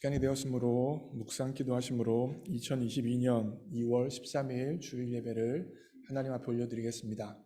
시간이 되었으므로 묵상 기도하심으로 2022년 2월 13일 주일 예배를 하나님 앞에 올려드리겠습니다.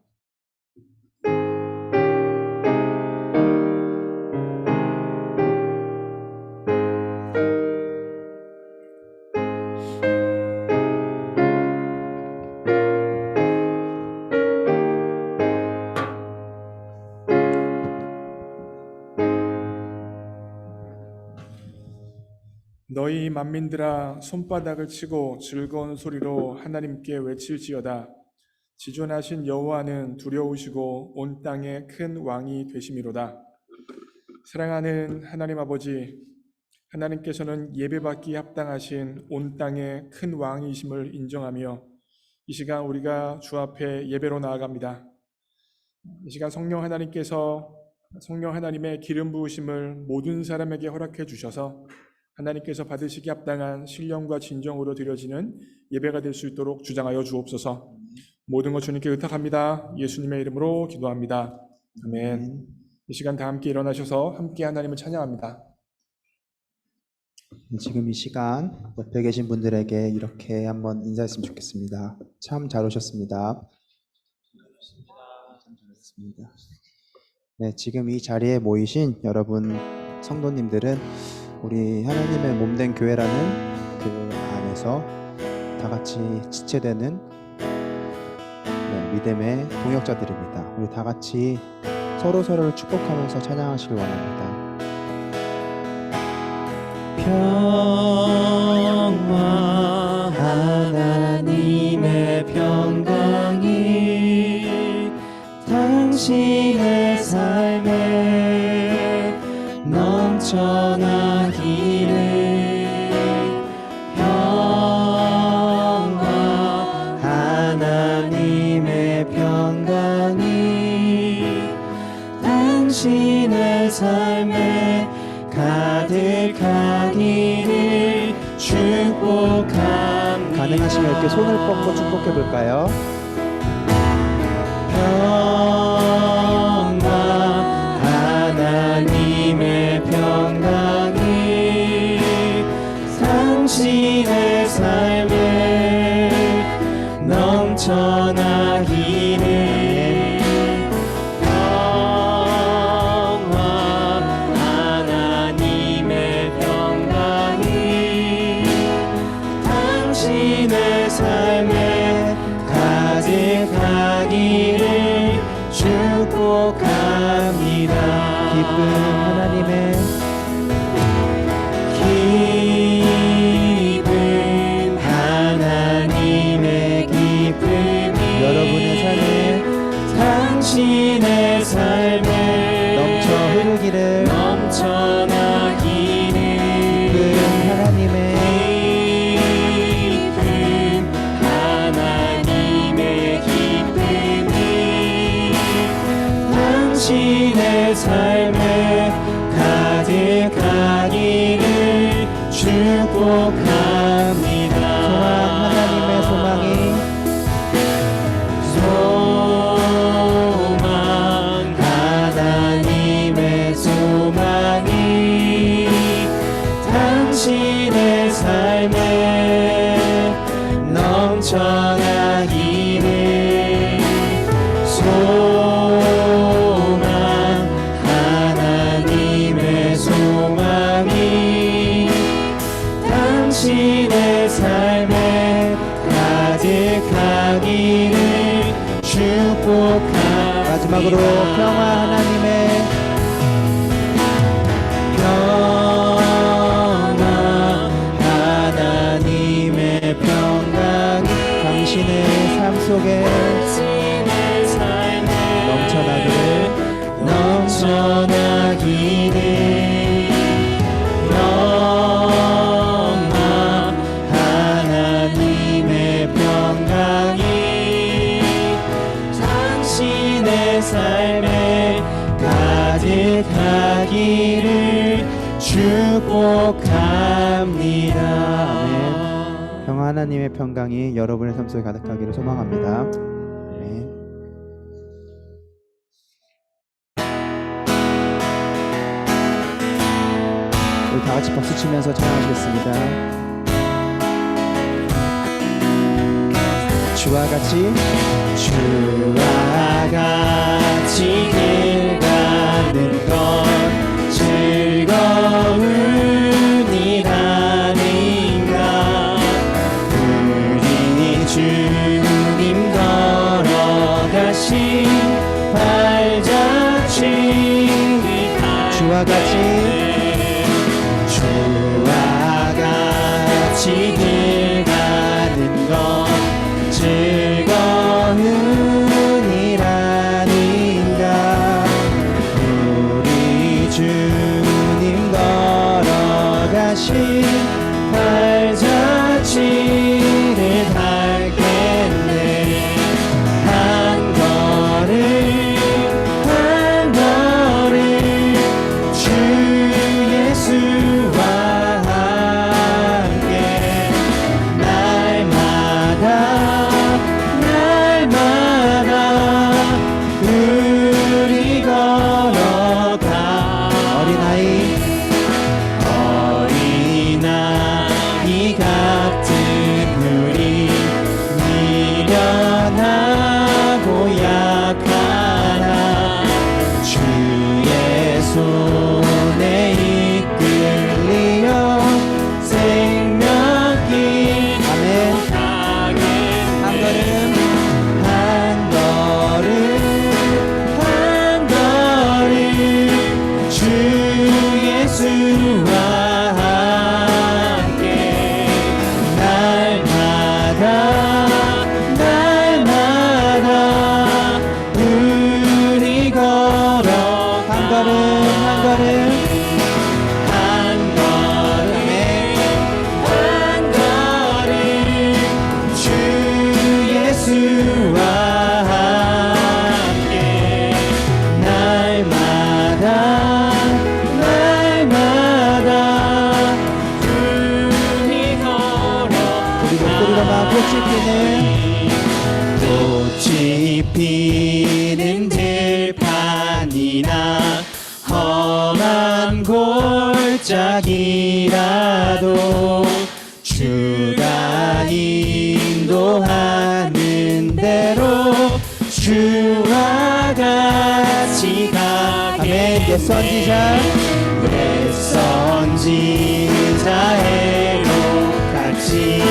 너희 만민들아 손바닥을 치고 즐거운 소리로 하나님께 외칠지어다. 지존하신 여호와는 두려우시고 온 땅의 큰 왕이 되심이로다. 사랑하는 하나님 아버지, 하나님께서는 예배받기 합당하신 온 땅의 큰 왕이심을 인정하며 이 시간 우리가 주 앞에 예배로 나아갑니다. 이 시간 성령 하나님의 기름 부으심을 모든 사람에게 허락해 주셔서 하나님께서 받으시기 합당한 신령과 진정으로 드려지는 예배가 될 수 있도록 주장하여 주옵소서. 모든 것 주님께 의탁합니다. 예수님의 이름으로 기도합니다. 아멘. 이 시간 다 함께 일어나셔서 함께 하나님을 찬양합니다. 지금 이 시간 옆에 계신 분들에게 이렇게 한번 인사했으면 좋겠습니다. 참 잘 오셨습니다. 네, 지금 이 자리에 모이신 여러분 성도님들은 우리 하나님의 몸된 교회라는 그 안에서 다 같이 지체되는 믿음의 동역자들입니다. 우리 다 같이 서로서로를 축복하면서 찬양하시길 원합니다. 평화 하나님의 평강이 당신의 삶에 넘쳐나기를. 평화 하나님의 평강이 당신의 삶에 가득하기를 축복합니다. 가능하시면 이렇게 손을 뻗고 축복해 볼까요? 평화 하나님의 평강이 당신의 삶에 넘쳐나기를. 기쁨 하나님의 기쁨이 여러분의 삶에 당신의 삶에 넘쳐나기를. 하나님의 기쁨이 당신의 삶에 가득하기를 축복합니다. 하나님의 소망이 당신의 삶에 넘쳐나기를. 소망 하나님의 소망이 당신의 삶에 가득하기를 축복합니다. 마지막으로 평화 하나님의 평강이 당신의 삶 속에 넘쳐나기를. 평화 하나님의 평강이 당신의 삶에 가득하기를 축복합니다. 아멘. 평화 하나님의 평강이 여러분의 삶 속에 가득하기를 소망합니다. 아멘. 우리 다 같이 박수 치면서 찬양하시겠습니다. 주와 같이 길 가는 것 즐거운 일 아닌가. 우리 주님 걸어가신 발자취를 주와 같이 길 가는 것 즐거운 일 아닌가. 우리 주님 걸어가신 발자취를 밟겠네. 한 걸음 한 걸음 주 예수와 함께 날마다 우리 걸어가. 어린아이 같은 우리 미련하고 약하나 주의 손에 이끌리어 생명길 아멘. 한 걸음 한 걸음 주 예수와 함께 날마다 우리 걸어. 한 걸음 한 걸음 한 걸음 주 예수와 함께 날마다 우리 걸어. 우리 목소리로만 꽃이 피는 꽃이 피는 들판이나 험한 골짜기라도 주가 인도하는 대로 주와 같이 가게. 아멘. 옛 선지자 선지자애로 같이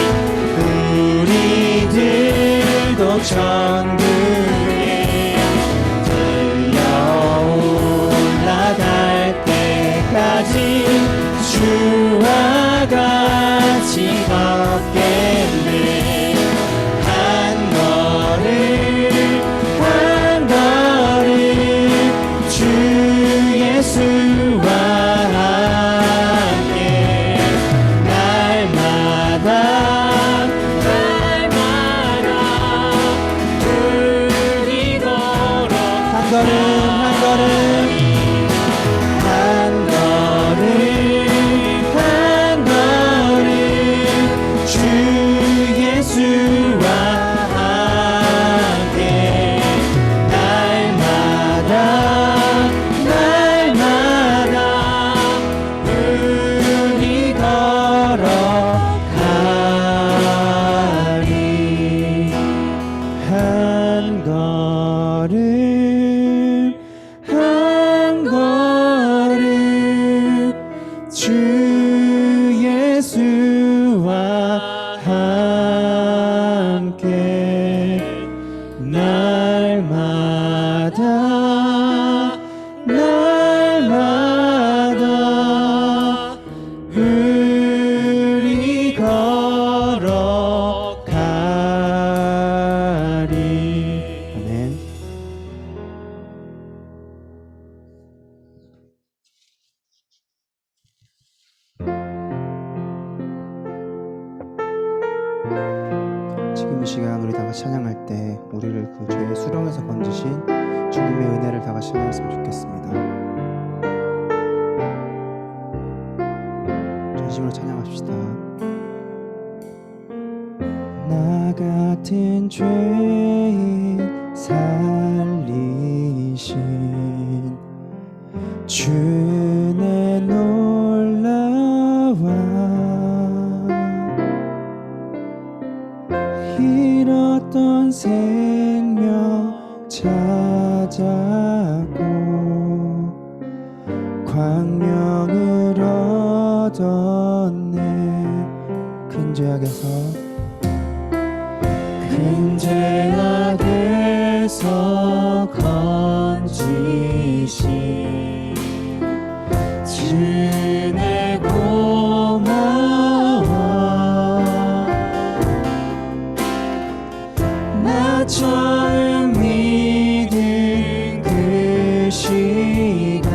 우리들도 천국에 들려올라갈 때까지 주와 같이 걷겠네. 한 걸음 주 예수와 함께 날마다 우리 걸어. 한 걸음 한 걸음 주 예수와 함께 날마다 우리 걸어가리. 한 걸음 주 예수와 함께 날마다 우리 걸어가리. 아멘. 지금 이 시간 우리 다 같이 찬양할 때 우리를 그 죄의 수렁에서 건지신 주님의 은혜를 다 같이 찬양했으면 좋겠습니다. 전심으로 찬양합시다. 나 같은 죄인 살리신 주의 놀라운 잃었던 생명 찾았고 광명을 얻었네. 큰 죄악에서 건지신 주의 고마워. 나 처음 믿은 그 시간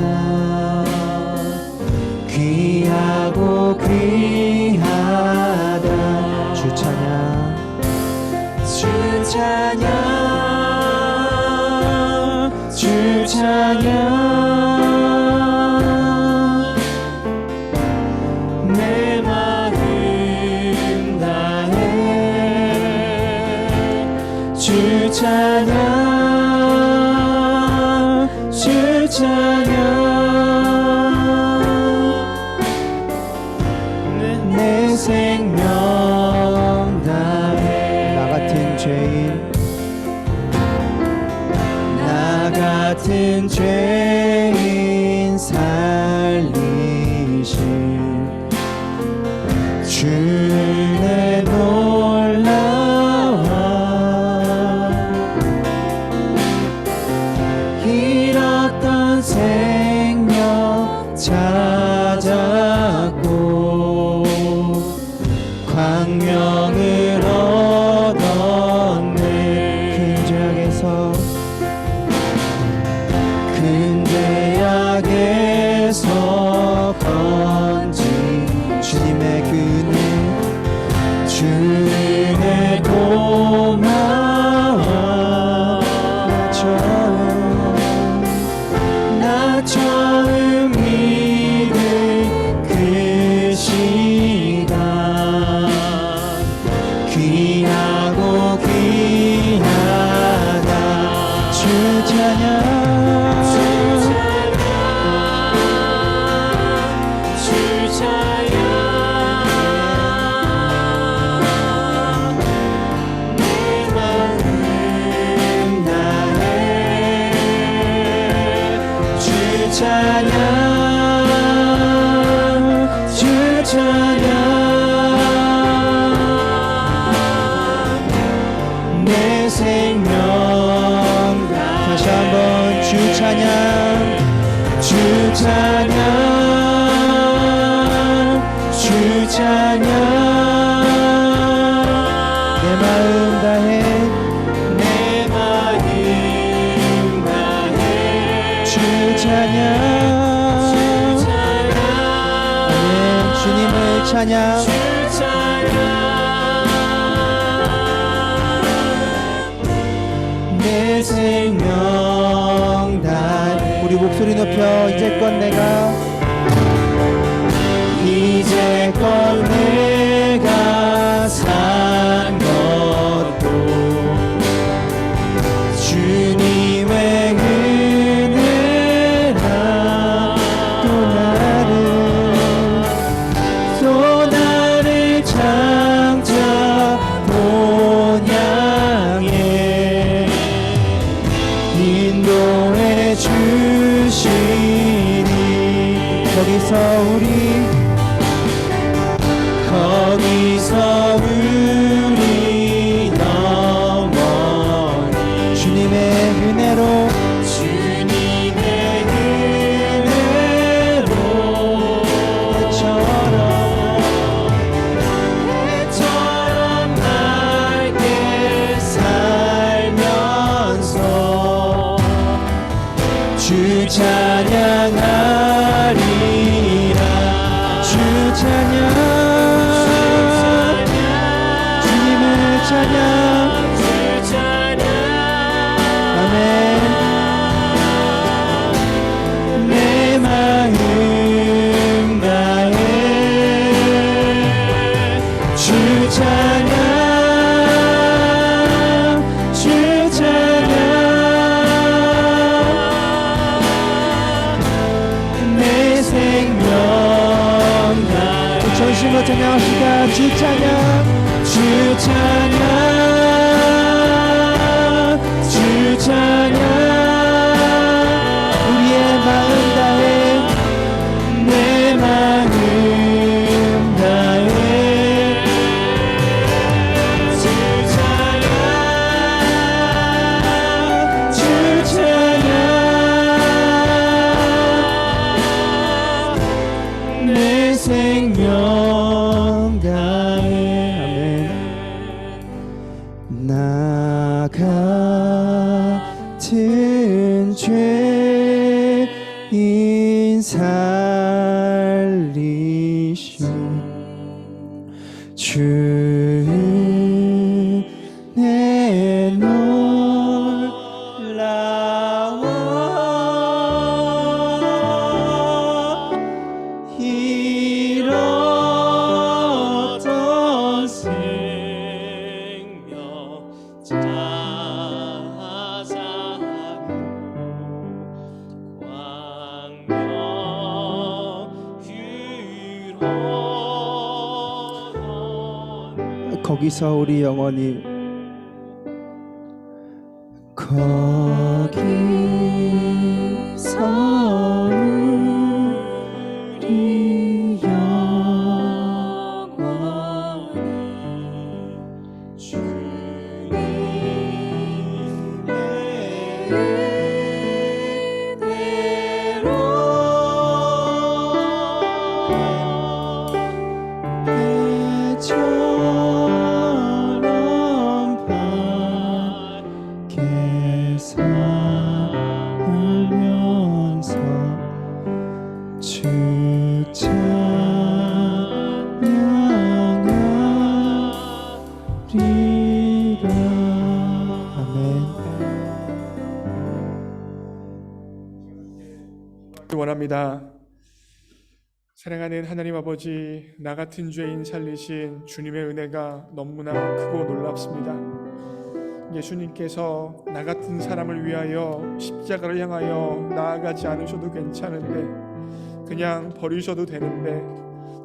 귀하고 귀하다. 주 찬양 주 찬양 주 찬양 내 마음 다해 주 찬양 주 찬양 내 생명 다해. 나 같은 죄인 나 같은 죄인 살리신 주의 놀라워. 잃었던 생명 찾았고 광명을 얻었네. 큰 죄악에서 큰 죄악에서 건진 주님의 은혜 주의 고마워. 나 처음 믿은 그 시간 귀하고 귀하다. 주 찬양 주 찬양 내 생명. 다시 한번 주 찬양 주 찬양 주 찬양 내 마음 다해 내 마음 다해 주 찬양 주님을 찬양 내 생명 다. 우리 목소리 높여 이제껏 내가 산 것도 주님의 은혜라. 또 나를 창자 본향에 인도해 주시니 거기서 우리 영원히 주님의 은혜로 해처럼 맑게 살면서 주 찬양하리라. 주 찬양 주님을 찬양 아멘. 내 마음 다해 주 찬양 주 찬양 내 생명 다해. 전심으로 찬양합시다. 주 찬양 주 찬양 나 같은 죄인 살리신 주의 내 놀라워 잃었던 생명 찾아가고 광명 유로는 거기서 우리 영원히 거기서 우리 영원히 주님의 은혜로 배처럼 밝게 살면서 주 찬양하리라. 아멘. 원합니다. 사랑하는 하나님 아버지, 나 같은 죄인 살리신 주님의 은혜가 너무나 크고 놀랍습니다. 예수님께서 나 같은 사람을 위하여 십자가를 향하여 나아가지 않으셔도 괜찮은데, 그냥 버리셔도 되는데,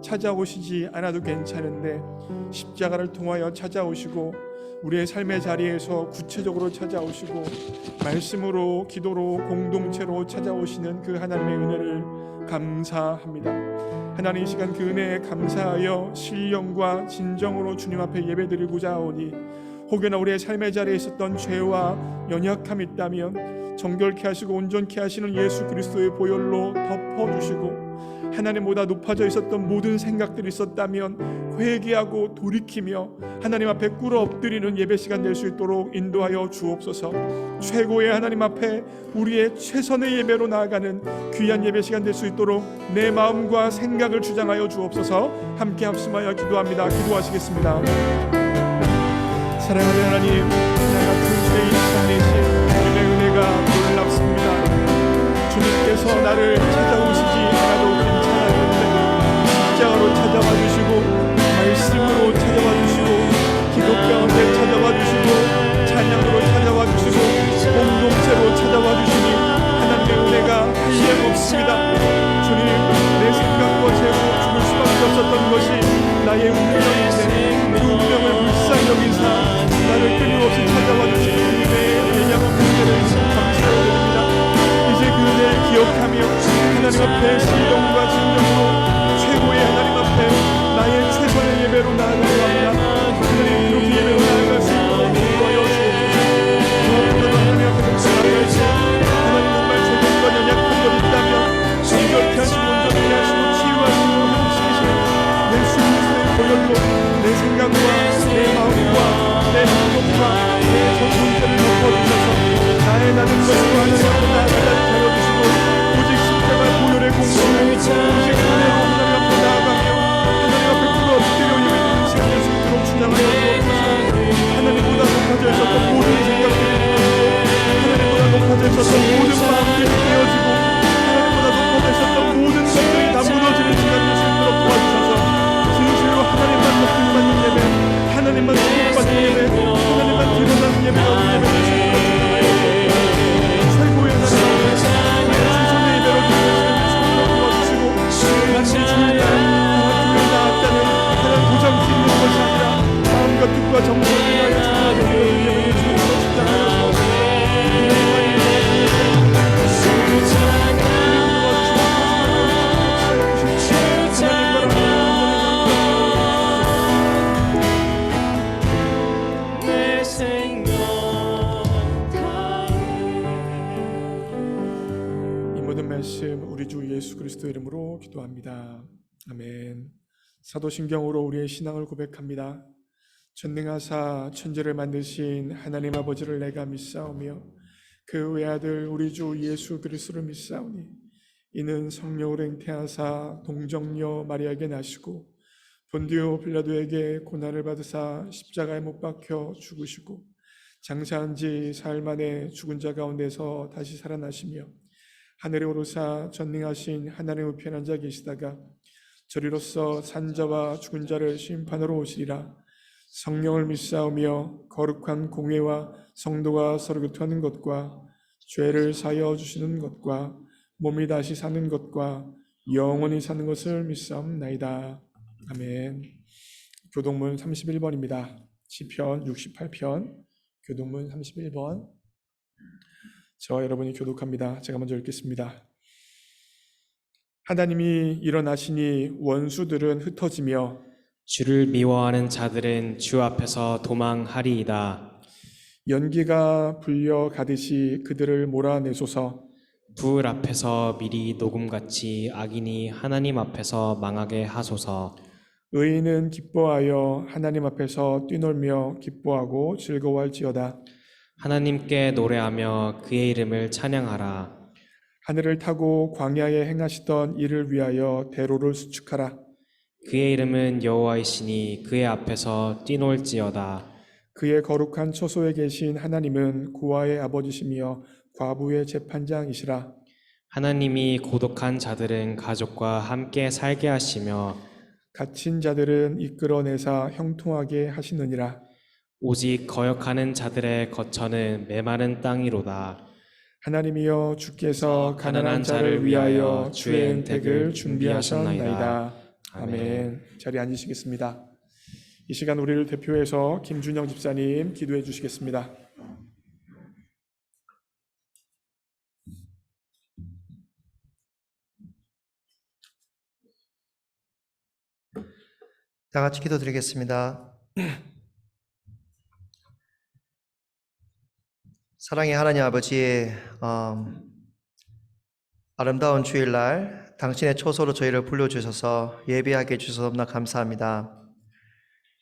찾아오시지 않아도 괜찮은데 십자가를 통하여 찾아오시고 우리의 삶의 자리에서 구체적으로 찾아오시고 말씀으로, 기도로, 공동체로 찾아오시는 그 하나님의 은혜를 감사합니다. 하나님, 이 시간 그 은혜에 감사하여 신령과 진정으로 주님 앞에 예배드리고자 하오니, 혹여나 우리의 삶의 자리에 있었던 죄와 연약함이 있다면 정결케 하시고 온전케 하시는 예수 그리스도의 보혈로 덮어주시고, 하나님보다 높아져 있었던 모든 생각들이 있었다면 회개하고 돌이키며 하나님 앞에 꿇어 엎드리는 예배 시간 될 수 있도록 인도하여 주옵소서. 최고의 하나님 앞에 우리의 최선의 예배로 나아가는 귀한 예배 시간 될 수 있도록 내 마음과 생각을 주장하여 주옵소서. 함께 합심하여 기도합니다. 기도하시겠습니다. 사랑하는 하나님, 나 같은 죄인 살리신 주님의 은혜가 놀랍습니다. 주님께서 나를 찾아오시지 않아도 괜찮았는데 십자가로 찾아와 주시고, 말씀으로 찾아와 주시고, 기도 가운데 찾아와 주시고, 찬양으로 찾아와 주시고, 공동체로 찾아와 주시니 하나님의 은혜가 한량없습니다. 주님, 내 생각과 죄로 죽을 수밖에 없었던 것이 나의 운명인데 그 운명을 불쌍히 여기사 나를 끊임없이 찾아와 주신 주님의 예량없는 은혜를 감사드립니다. 이제 그 은혜를 기억하며 하나님 앞에 신령과 진정으로 최고의 하나님 앞에 나의 최선의 예배로 나아가려 합니다. 하나님, 그렇게 예배로 나아갈 수 있도록 인도하여 주옵소서. 무엇보다도 하나님 앞에 감사하면서 하나님, 정말 조금과 연약한 것 있다면 정결케 하시고 온전케 하시고 치유하시고 회복시키시는 예수 그리스도의 보혈로 내 생각과 내 마음과 내 행동과 내 전문제를 덮어주셔서 나의 나는 것으로 하나님 앞에 나아가게 하여 주시고, 오직 십자가 보혈의 공로로 오직 은혜로 하나님 앞에 나아가며 하나님 앞에 꿇어 엎드려 예배드리는 시간 될 수 있도록 주장하여 주옵소서. 하나님보다 높아져 있었던 모든 생각들이 무너지고, 하나님보다 높아져 있었던 모든 마음들이 깨어지고, 하나님보다 높아져 있었던 모든 것들이 다 무너지는 시간 될 수 있도록 도와주셔서 진실로 하나님만 높임받는 예배, 하나님만 축복받는 예배, 하나님만 드러나는 예배가 우리 예배 될 수 있도록 최고의 하나님 앞에 나의 최선의 예배로 드리시는 주님으로 도와주시고, 단지 주일날 교회 나왔다는 하나님 보장기 있는 것이 아니라 마음과 뜻과 정성을 다하여 주님의 예배를 주님으로 주장하여 주옵소서. 우리 주 예수 그리스도의 이름으로 기도합니다. 아멘. 사도신경으로 우리의 신앙을 고백합니다. 전능하사 천지를 만드신 하나님 아버지를 내가 믿사오며 그 외아들 우리 주 예수 그리스도를 믿사오니 이는 성령으로 잉태하사 동정녀 마리아에게 나시고 본디오 빌라도에게 고난을 받으사 십자가에 못 박혀 죽으시고 장사한 지 사흘 만에 죽은 자 가운데서 다시 살아나시며 하늘에 오르사 전능하신 하나님 우편에 앉아 계시다가 저리로서 산자와 죽은 자를 심판으로 오시리라. 성령을 믿사오며 거룩한 공회와 성도가 서로 교통하는 것과 죄를 사하여 주시는 것과 몸이 다시 사는 것과 영원히 사는 것을 믿사옵나이다. 아멘. 교동문 31번입니다. 시편 68편 교동문 31번. 저와 여러분이 교독합니다. 제가 먼저 읽겠습니다. 하나님이 일어나시니 원수들은 흩어지며 주를 미워하는 자들은 주 앞에서 도망하리이다. 연기가 불려 가듯이 그들을 몰아내소서. 불 앞에서 미리 녹음같이 악인이 하나님 앞에서 망하게 하소서. 의인은 기뻐하여 하나님 앞에서 뛰놀며 기뻐하고 즐거워할지어다. 하나님께 노래하며 그의 이름을 찬양하라. 하늘을 타고 광야에 행하시던 이를 위하여 대로를 수축하라. 그의 이름은 여호와이시니 그의 앞에서 뛰놀지어다. 그의 거룩한 처소에 계신 하나님은 구와의 아버지시며 과부의 재판장이시라. 하나님이 고독한 자들은 가족과 함께 살게 하시며 갇힌 자들은 이끌어내사 형통하게 하시느니라. 오직 거역하는 자들의 거처는 메마른 땅이로다. 하나님이여 주께서 가난한 자를 위하여 주의 은택을 준비하셨나이다. 아멘. 자리에 앉으시겠습니다. 이 시간 우리를 대표해서 김준영 집사님 기도해 주시겠습니다. 다 같이 기도드리겠습니다. 사랑의 하나님 아버지, 아름다운 주일날 당신의 초소로 저희를 불러주셔서 예배하게 해주셔서 너무나 감사합니다.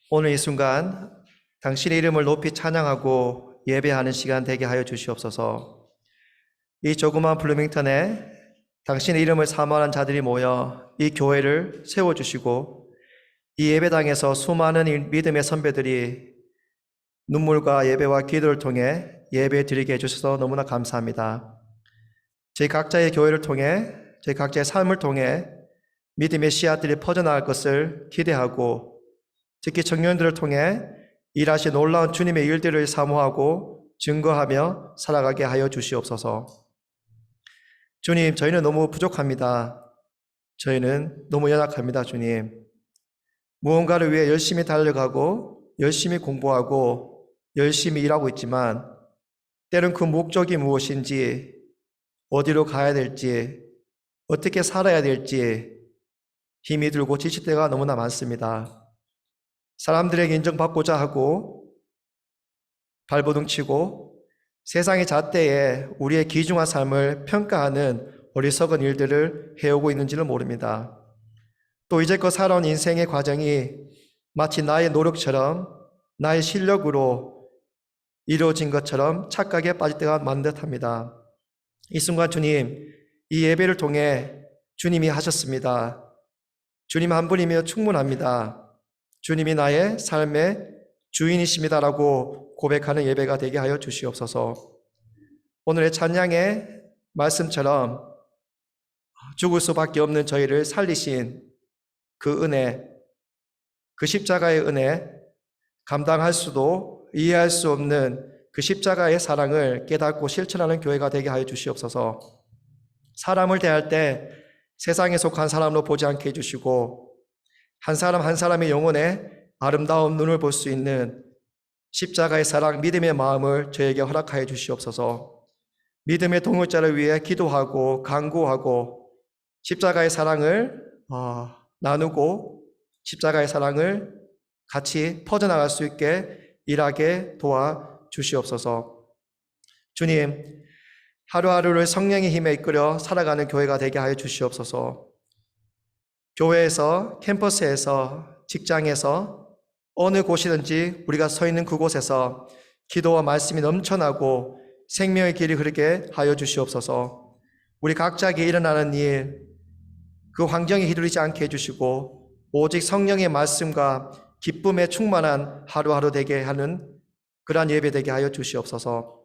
오늘 이 순간 당신의 이름을 높이 찬양하고 예배하는 시간 되게 하여 주시옵소서. 이 조그만 블루밍턴에 당신의 이름을 사모하는 자들이 모여 이 교회를 세워주시고 이 예배당에서 수많은 믿음의 선배들이 눈물과 예배와 기도를 통해 예배 드리게 해주셔서 너무나 감사합니다. 저희 각자의 교회를 통해 저희 각자의 삶을 통해 믿음의 씨앗들이 퍼져나갈 것을 기대하고 특히 청년들을 통해 일하신 놀라운 주님의 일들을 사모하고 증거하며 살아가게 하여 주시옵소서. 주님, 저희는 너무 부족합니다. 저희는 너무 연약합니다. 주님, 무언가를 위해 열심히 달려가고 열심히 공부하고 열심히 일하고 있지만 때론 그 목적이 무엇인지, 어디로 가야 될지, 어떻게 살아야 될지 힘이 들고 지칠 때가 너무나 많습니다. 사람들에게 인정받고자 하고 발버둥 치고 세상의 잣대에 우리의 귀중한 삶을 평가하는 어리석은 일들을 해오고 있는지는 모릅니다. 또 이제껏 살아온 인생의 과정이 마치 나의 노력처럼 나의 실력으로 이루어진 것처럼 착각에 빠질 때가 많은 듯합니다. 이 순간 주님, 이 예배를 통해 주님이 하셨습니다. 주님 한 분이면 충분합니다. 주님이 나의 삶의 주인이십니다라고 고백하는 예배가 되게 하여 주시옵소서. 오늘의 찬양의 말씀처럼 죽을 수밖에 없는 저희를 살리신 그 은혜, 그 십자가의 은혜, 감당할 수도 이해할 수 없는 그 십자가의 사랑을 깨닫고 실천하는 교회가 되게 하여 주시옵소서. 사람을 대할 때 세상에 속한 사람으로 보지 않게 해주시고 한 사람 한 사람의 영혼에 아름다운 눈을 볼 수 있는 십자가의 사랑, 믿음의 마음을 저에게 허락하여 주시옵소서. 믿음의 동역자를 위해 기도하고 간구하고 십자가의 사랑을 나누고 십자가의 사랑을 같이 퍼져나갈 수 있게 일하게 도와주시옵소서. 주님, 하루하루를 성령의 힘에 이끌어 살아가는 교회가 되게 하여 주시옵소서. 교회에서, 캠퍼스에서, 직장에서 어느 곳이든지 우리가 서 있는 그곳에서 기도와 말씀이 넘쳐나고 생명의 길이 흐르게 하여 주시옵소서. 우리 각자에게 일어나는 일, 그 환경에 휘둘리지 않게 해주시고 오직 성령의 말씀과 기쁨에 충만한 하루하루 되게 하는 그러한 예배 되게 하여 주시옵소서.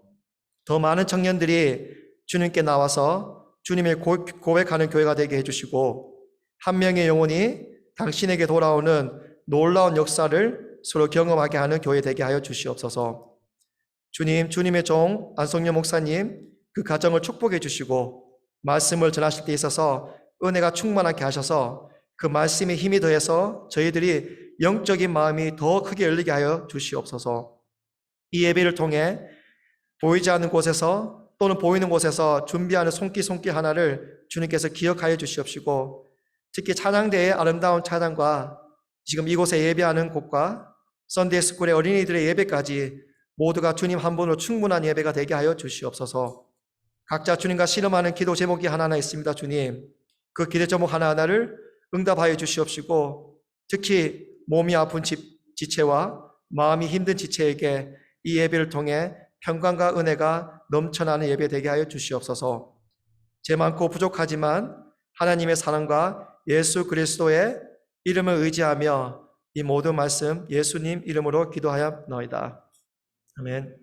더 많은 청년들이 주님께 나와서 주님을 고백하는 교회가 되게 해주시고 한 명의 영혼이 당신에게 돌아오는 놀라운 역사를 서로 경험하게 하는 교회 되게 하여 주시옵소서. 주님, 주님의 종 안성료 목사님 그 가정을 축복해 주시고 말씀을 전하실 때 있어서 은혜가 충만하게 하셔서 그 말씀에 힘이 더해서 저희들이 영적인 마음이 더 크게 열리게 하여 주시옵소서. 이 예배를 통해 보이지 않는 곳에서 또는 보이는 곳에서 준비하는 손길 하나를 주님께서 기억하여 주시옵시고 특히 찬양대의 아름다운 찬양과 지금 이곳에 예배하는 곳과 썬데이 스쿨의 어린이들의 예배까지 모두가 주님 한 분으로 충분한 예배가 되게 하여 주시옵소서. 각자 주님과 씨름하는 기도 제목이 하나하나 있습니다. 주님, 그 기도 제목 하나하나를 응답하여 주시옵시고 특히 몸이 아픈 지체와 마음이 힘든 지체에게 이 예배를 통해 평강과 은혜가 넘쳐나는 예배 되게 하여 주시옵소서. 제 많고 부족하지만 하나님의 사랑과 예수 그리스도의 이름을 의지하며 이 모든 말씀 예수님 이름으로 기도하였나이다. 아멘.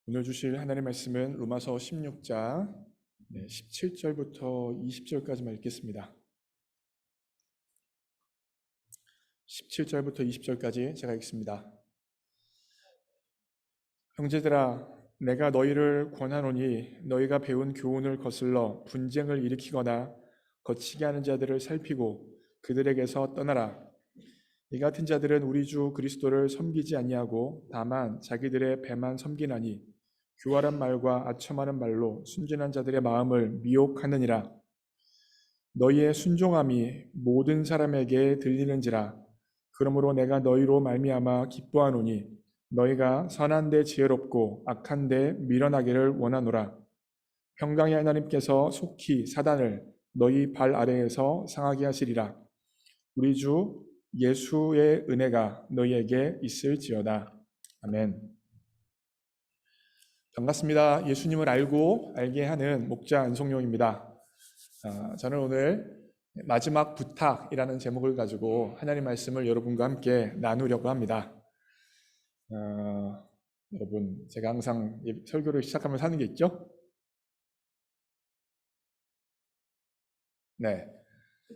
오늘 주실 하나님의 말씀은 로마서 16장 17절부터 20절까지만 읽겠습니다. 17절부터 20절까지 제가 읽습니다. 형제들아, 내가 너희를 권하노니 너희가 배운 교훈을 거슬러 분쟁을 일으키거나 거치게 하는 자들을 살피고 그들에게서 떠나라. 이 같은 자들은 우리 주 그리스도를 섬기지 아니하고 다만 자기들의 배만 섬기나니 교활한 말과 아첨하는 말로 순진한 자들의 마음을 미혹하느니라. 너희의 순종함이 모든 사람에게 들리는지라. 그러므로 내가 너희로 말미암아 기뻐하노니 너희가 선한데 지혜롭고 악한데 미련하기를 원하노라. 평강의 하나님께서 속히 사단을 너희 발 아래에서 상하게 하시리라. 우리 주 예수의 은혜가 너희에게 있을지어다. 아멘. 반갑습니다. 예수님을 알게 하는 목자 안성용입니다. 저는 오늘 마지막 부탁이라는 제목을 가지고 하나님 말씀을 여러분과 함께 나누려고 합니다. 여러분, 제가 항상 설교를 시작하면서 하는 게 있죠? 네.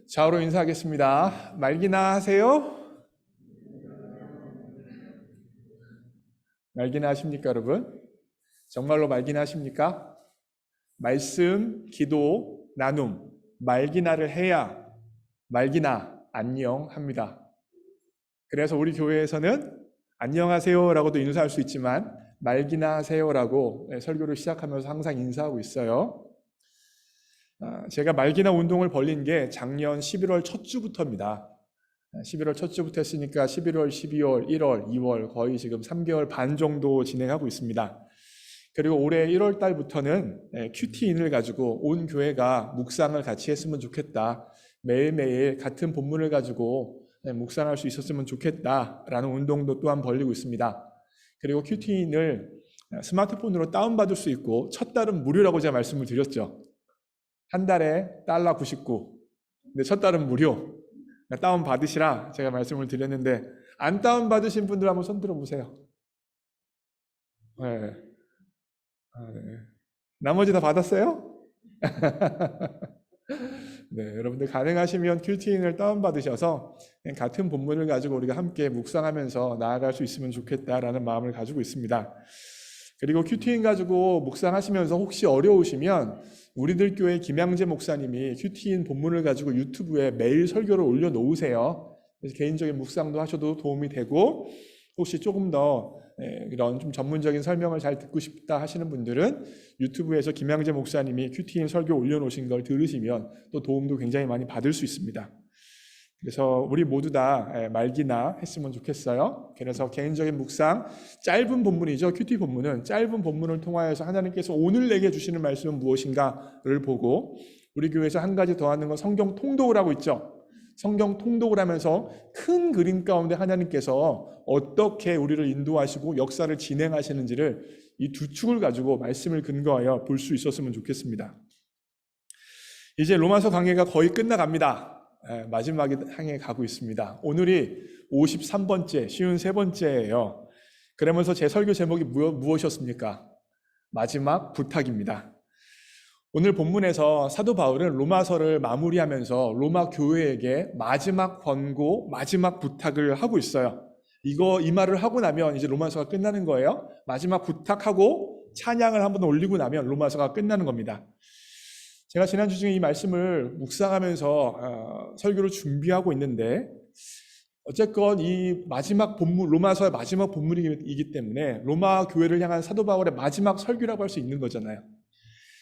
좌우로 인사하겠습니다. 말기나 하세요? 말기나 하십니까, 여러분? 정말로 말기나 하십니까? 말씀, 기도, 나눔, 말기나를 해야 말기나 안녕 합니다. 그래서 우리 교회에서는 안녕하세요라고도 인사할 수 있지만 말기나 하세요라고 설교를 시작하면서 항상 인사하고 있어요. 제가 말기나 운동을 벌린 게 작년 11월 첫 주부터입니다. 11월 첫 주부터 했으니까 11월, 12월, 1월, 2월 거의 지금 3개월 반 정도 진행하고 있습니다. 그리고 올해 1월 달부터는 큐티인을 가지고 온 교회가 묵상을 같이 했으면 좋겠다. 매일매일 같은 본문을 가지고 묵상할 수 있었으면 좋겠다라는 운동도 또한 벌리고 있습니다. 그리고 큐티인을 스마트폰으로 다운받을 수 있고 첫 달은 무료라고 제가 말씀을 드렸죠. 한 달에 $99. 근데 첫 달은 무료. 다운받으시라 제가 말씀을 드렸는데 안 다운받으신 분들 한번 손 들어보세요. 네. 네. 나머지 다 받았어요? 네, 여러분들 가능하시면 큐티인을 다운받으셔서 같은 본문을 가지고 우리가 함께 묵상하면서 나아갈 수 있으면 좋겠다라는 마음을 가지고 있습니다. 그리고 큐티인 가지고 묵상하시면서 혹시 어려우시면 우리들 교회 김양재 목사님이 큐티인 본문을 가지고 유튜브에 매일 설교를 올려놓으세요. 그래서 개인적인 묵상도 하셔도 도움이 되고 혹시 조금 더 이런 좀 전문적인 설명을 잘 듣고 싶다 하시는 분들은 유튜브에서 김양재 목사님이 큐티인 설교 올려놓으신 걸 들으시면 또 도움도 굉장히 많이 받을 수 있습니다. 그래서 우리 모두 다 말기나 했으면 좋겠어요. 그래서 개인적인 묵상, 짧은 본문이죠. 큐티 본문은 짧은 본문을 통하여서 하나님께서 오늘 내게 주시는 말씀은 무엇인가를 보고, 우리 교회에서 한 가지 더 하는 건 성경 통독을 하고 있죠. 성경 통독을 하면서 큰 그림 가운데 하나님께서 어떻게 우리를 인도하시고 역사를 진행하시는지를 이 두 축을 가지고 말씀을 근거하여 볼 수 있었으면 좋겠습니다. 이제 로마서 강해가 거의 끝나갑니다. 마지막에 향해 가고 있습니다. 오늘이 53번째, 53번째예요. 그러면서 제 설교 제목이 무엇이었습니까? 마지막 부탁입니다. 오늘 본문에서 사도 바울은 로마서를 마무리하면서 로마 교회에게 마지막 권고, 마지막 부탁을 하고 있어요. 이 말을 하고 나면 이제 로마서가 끝나는 거예요. 마지막 부탁하고 찬양을 한번 올리고 나면 로마서가 끝나는 겁니다. 제가 지난주 중에 이 말씀을 묵상하면서 설교를 준비하고 있는데, 어쨌건 이 마지막 본문, 로마서의 마지막 본문이기 때문에 로마 교회를 향한 사도 바울의 마지막 설교라고 할 수 있는 거잖아요.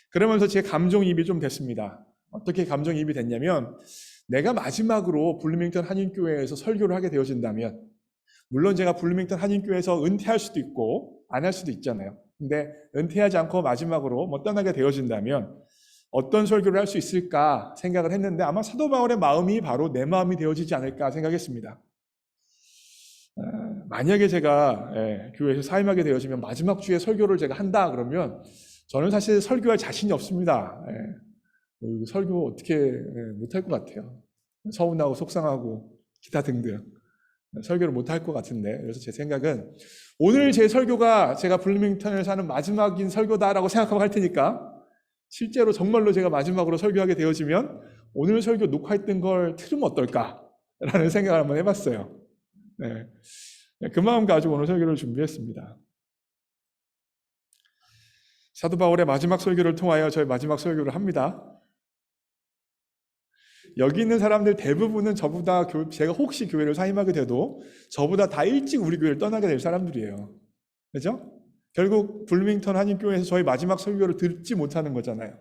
그러면서 제 감정이입이 좀 됐습니다. 어떻게 감정이입이 됐냐면, 내가 마지막으로 블루밍턴 한인교회에서 설교를 하게 되어진다면, 물론 제가 블루밍턴 한인교회에서 은퇴할 수도 있고 안 할 수도 있잖아요. 근데 은퇴하지 않고 마지막으로 떠나게 되어진다면 어떤 설교를 할 수 있을까 생각을 했는데, 아마 사도 바울의 마음이 바로 내 마음이 되어지지 않을까 생각했습니다. 만약에 제가 교회에서 사임하게 되어지면 마지막 주에 설교를 제가 한다 그러면 저는 사실 설교할 자신이 없습니다. 설교 어떻게 못할 것 같아요. 서운하고 속상하고 기타 등등 설교를 못할 것 같은데, 그래서 제 생각은 오늘 제 설교가 제가 블루밍턴에서 하는 마지막인 설교다라고 생각하고 할 테니까, 실제로 정말로 제가 마지막으로 설교하게 되어지면 오늘 설교 녹화했던 걸 틀으면 어떨까라는 생각을 한번 해봤어요. 그 마음 가지고 오늘 설교를 준비했습니다. 사도 바울의 마지막 설교를 통하여 저희 마지막 설교를 합니다. 여기 있는 사람들 대부분은 저보다, 제가 혹시 교회를 사임하게 돼도 저보다 다 일찍 우리 교회를 떠나게 될 사람들이에요. 그죠? 결국 블루밍턴 한인교회에서 저희 마지막 설교를 듣지 못하는 거잖아요.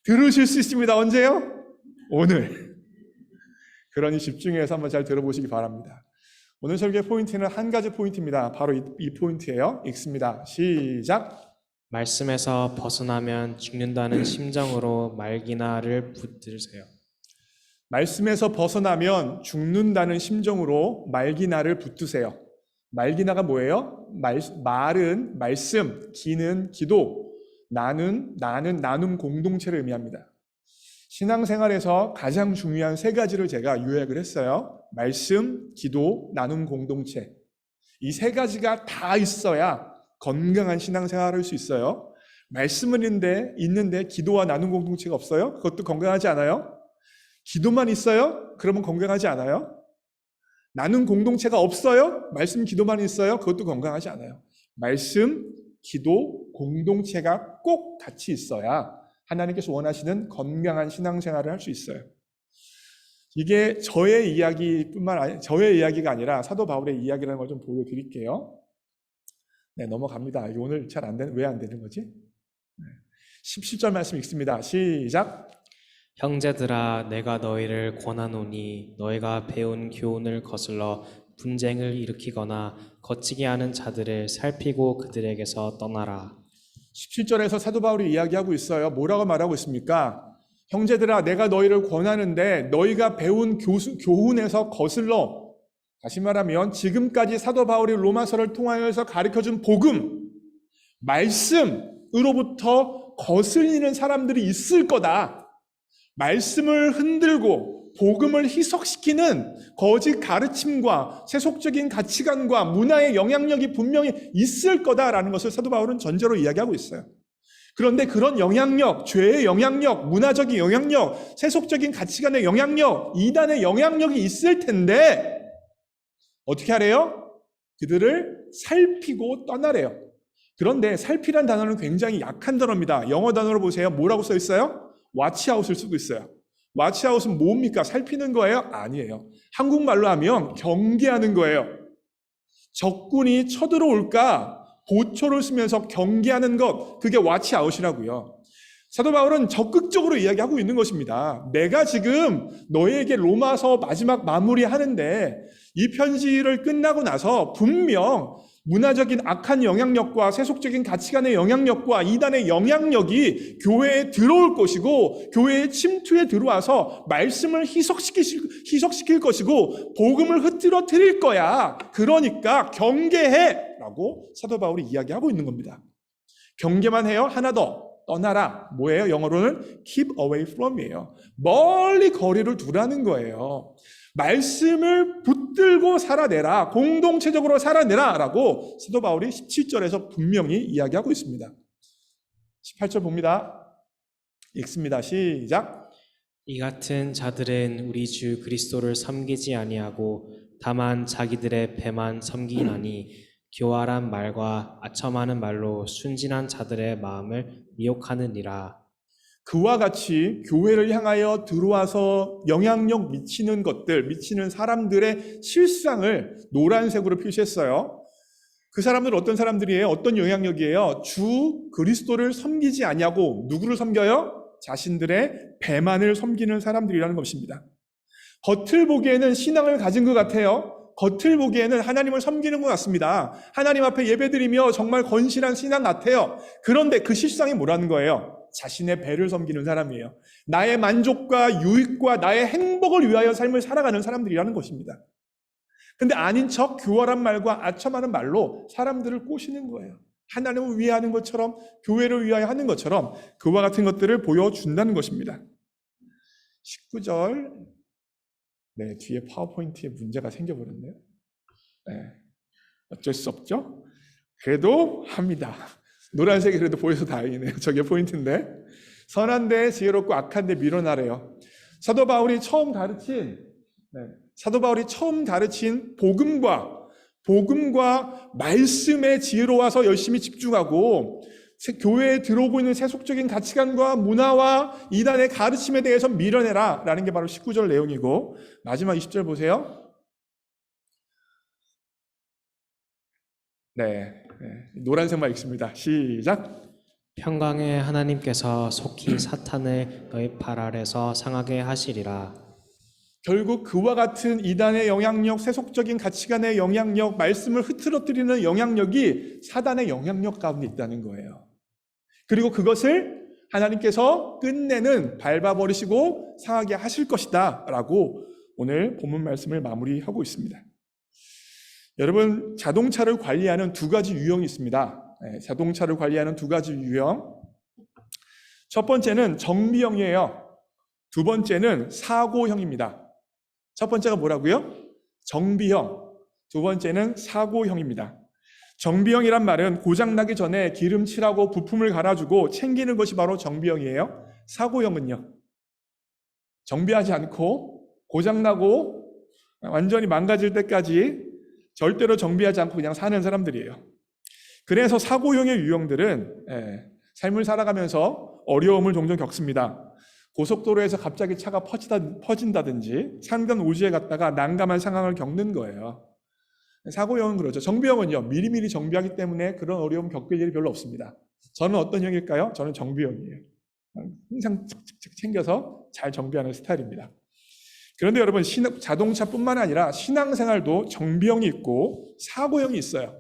들으실 수 있습니다. 언제요? 오늘. 그러니 집중해서 한번 잘 들어보시기 바랍니다. 오늘 설교의 포인트는 한 가지 포인트입니다. 바로 이 포인트예요. 읽습니다. 시작. 말씀에서 벗어나면 죽는다는 심정으로 말기나를 붙드세요. 말씀에서 벗어나면 죽는다는 심정으로 말기나를 붙드세요. 말기나가 뭐예요? 말은 말씀, 기는 기도, 나는 나눔 공동체를 의미합니다. 신앙생활에서 가장 중요한 세 가지를 제가 요약을 했어요. 말씀, 기도, 나눔 공동체. 이 세 가지가 다 있어야 건강한 신앙생활을 할 수 있어요. 말씀은 있는데 기도와 나눔 공동체가 없어요? 그것도 건강하지 않아요? 기도만 있어요? 그러면 건강하지 않아요? 나눔 공동체가 없어요? 말씀, 기도만 있어요? 그것도 건강하지 않아요. 말씀, 기도, 공동체가 꼭 같이 있어야 하나님께서 원하시는 건강한 신앙생활을 할 수 있어요. 이게 저의 이야기가 아니라 사도 바울의 이야기라는 걸 좀 보여드릴게요. 넘어갑니다. 이게 오늘 왜 안 되는 거지? 17절 말씀 읽습니다. 시작. 형제들아, 내가 너희를 권하노니 너희가 배운 교훈을 거슬러 분쟁을 일으키거나 거치게 하는 자들을 살피고 그들에게서 떠나라. 17절에서 사도 바울이 이야기하고 있어요. 뭐라고 말하고 있습니까? 형제들아, 내가 너희를 권하는데 너희가 배운 교훈에서 거슬러, 다시 말하면 지금까지 사도 바울이 로마서를 통하여서 가르쳐준 복음, 말씀으로부터 거슬리는 사람들이 있을 거다. 말씀을 흔들고 복음을 희석시키는 거짓 가르침과 세속적인 가치관과 문화의 영향력이 분명히 있을 거다라는 것을 사도 바울은 전제로 이야기하고 있어요. 그런데 그런 영향력, 죄의 영향력, 문화적인 영향력, 세속적인 가치관의 영향력, 이단의 영향력이 있을 텐데 어떻게 하래요? 그들을 살피고 떠나래요. 그런데 살피란 단어는 굉장히 약한 단어입니다. 영어 단어로 보세요. 뭐라고 써 있어요? 와치아웃을 쓰고 있어요. 와치아웃은 뭡니까? 살피는 거예요? 아니에요. 한국말로 하면 경계하는 거예요. 적군이 쳐들어올까 보초를 쓰면서 경계하는 것, 그게 왓치아웃이라고요. 사도 바울은 적극적으로 이야기하고 있는 것입니다. 내가 지금 너에게 로마서 마지막 마무리하는데 이 편지를 끝나고 나서 분명 문화적인 악한 영향력과 세속적인 가치관의 영향력과 이단의 영향력이 교회에 들어올 것이고 교회의 침투에 들어와서 말씀을 희석시킬 것이고 복음을 흐트러뜨릴 거야. 그러니까 경계해! 라고 사도 바울이 이야기하고 있는 겁니다. 경계만 해요? 하나 더. 떠나라. 뭐예요? 영어로는 keep away from이에요. 멀리 거리를 두라는 거예요. 말씀을 붙들고 살아내라. 공동체적으로 살아내라. 라고 사도 바울이 17절에서 분명히 이야기하고 있습니다. 18절 봅니다. 읽습니다. 시작. 이 같은 자들은 우리 주 그리스도를 섬기지 아니하고 다만 자기들의 배만 섬기나니 교활한 말과 아첨하는 말로 순진한 자들의 마음을 미혹하느니라. 그와 같이 교회를 향하여 들어와서 영향력 미치는 것들, 미치는 사람들의 실상을 노란색으로 표시했어요. 그 사람들은 어떤 사람들이에요? 어떤 영향력이에요? 주 그리스도를 섬기지 아니하고 누구를 섬겨요? 자신들의 배만을 섬기는 사람들이라는 것입니다. 겉을 보기에는 신앙을 가진 것 같아요. 겉을 보기에는 하나님을 섬기는 것 같습니다. 하나님 앞에 예배드리며 정말 건실한 신앙 같아요. 그런데 그 실상이 뭐라는 거예요? 자신의 배를 섬기는 사람이에요. 나의 만족과 유익과 나의 행복을 위하여 삶을 살아가는 사람들이라는 것입니다. 근데 아닌 척 교활한 말과 아첨하는 말로 사람들을 꼬시는 거예요. 하나님을 위해 하는 것처럼, 교회를 위하여 하는 것처럼 그와 같은 것들을 보여준다는 것입니다. 19절. 네, 뒤에 파워포인트에 문제가 생겨버렸네요. 네, 어쩔 수 없죠. 그래도 합니다. 노란색이 그래도 보여서 다행이네요. 저게 포인트인데. 선한데 지혜롭고 악한데 밀어나래요. 사도 바울이 처음 가르친 복음과 말씀에 지혜로워서 열심히 집중하고 교회에 들어오고 있는 세속적인 가치관과 문화와 이단의 가르침에 대해서 밀어내라 라는 게 바로 19절 내용이고, 마지막 20절 보세요. 노란색만 읽습니다. 시작. 평강의 하나님께서 속히 사탄을 너희 발 아래서 상하게 하시리라. 결국 그와 같은 이단의 영향력, 세속적인 가치관의 영향력, 말씀을 흐트러뜨리는 영향력이 사단의 영향력 가운데 있다는 거예요. 그리고 그것을 하나님께서 끝내는 밟아버리시고 상하게 하실 것이다 라고 오늘 본문 말씀을 마무리하고 있습니다. 여러분, 자동차를 관리하는 두 가지 유형이 있습니다. 자동차를 관리하는 두 가지 유형. 첫 번째는 정비형이에요. 두 번째는 사고형입니다. 첫 번째가 뭐라고요? 정비형. 두 번째는 사고형입니다. 정비형이란 말은 고장나기 전에 기름칠하고 부품을 갈아주고 챙기는 것이 바로 정비형이에요. 사고형은요, 정비하지 않고 고장나고 완전히 망가질 때까지 절대로 정비하지 않고 그냥 사는 사람들이에요. 그래서 사고형의 유형들은 삶을 살아가면서 어려움을 종종 겪습니다. 고속도로에서 갑자기 차가 퍼진다든지 상단 오지에 갔다가 난감한 상황을 겪는 거예요. 사고형은 그렇죠. 정비형은요, 미리미리 정비하기 때문에 그런 어려움 겪을 일이 별로 없습니다. 저는 어떤 형일까요? 저는 정비형이에요. 항상 착착착 챙겨서 잘 정비하는 스타일입니다. 그런데 여러분, 자동차뿐만 아니라 신앙생활도 정비형이 있고 사고형이 있어요.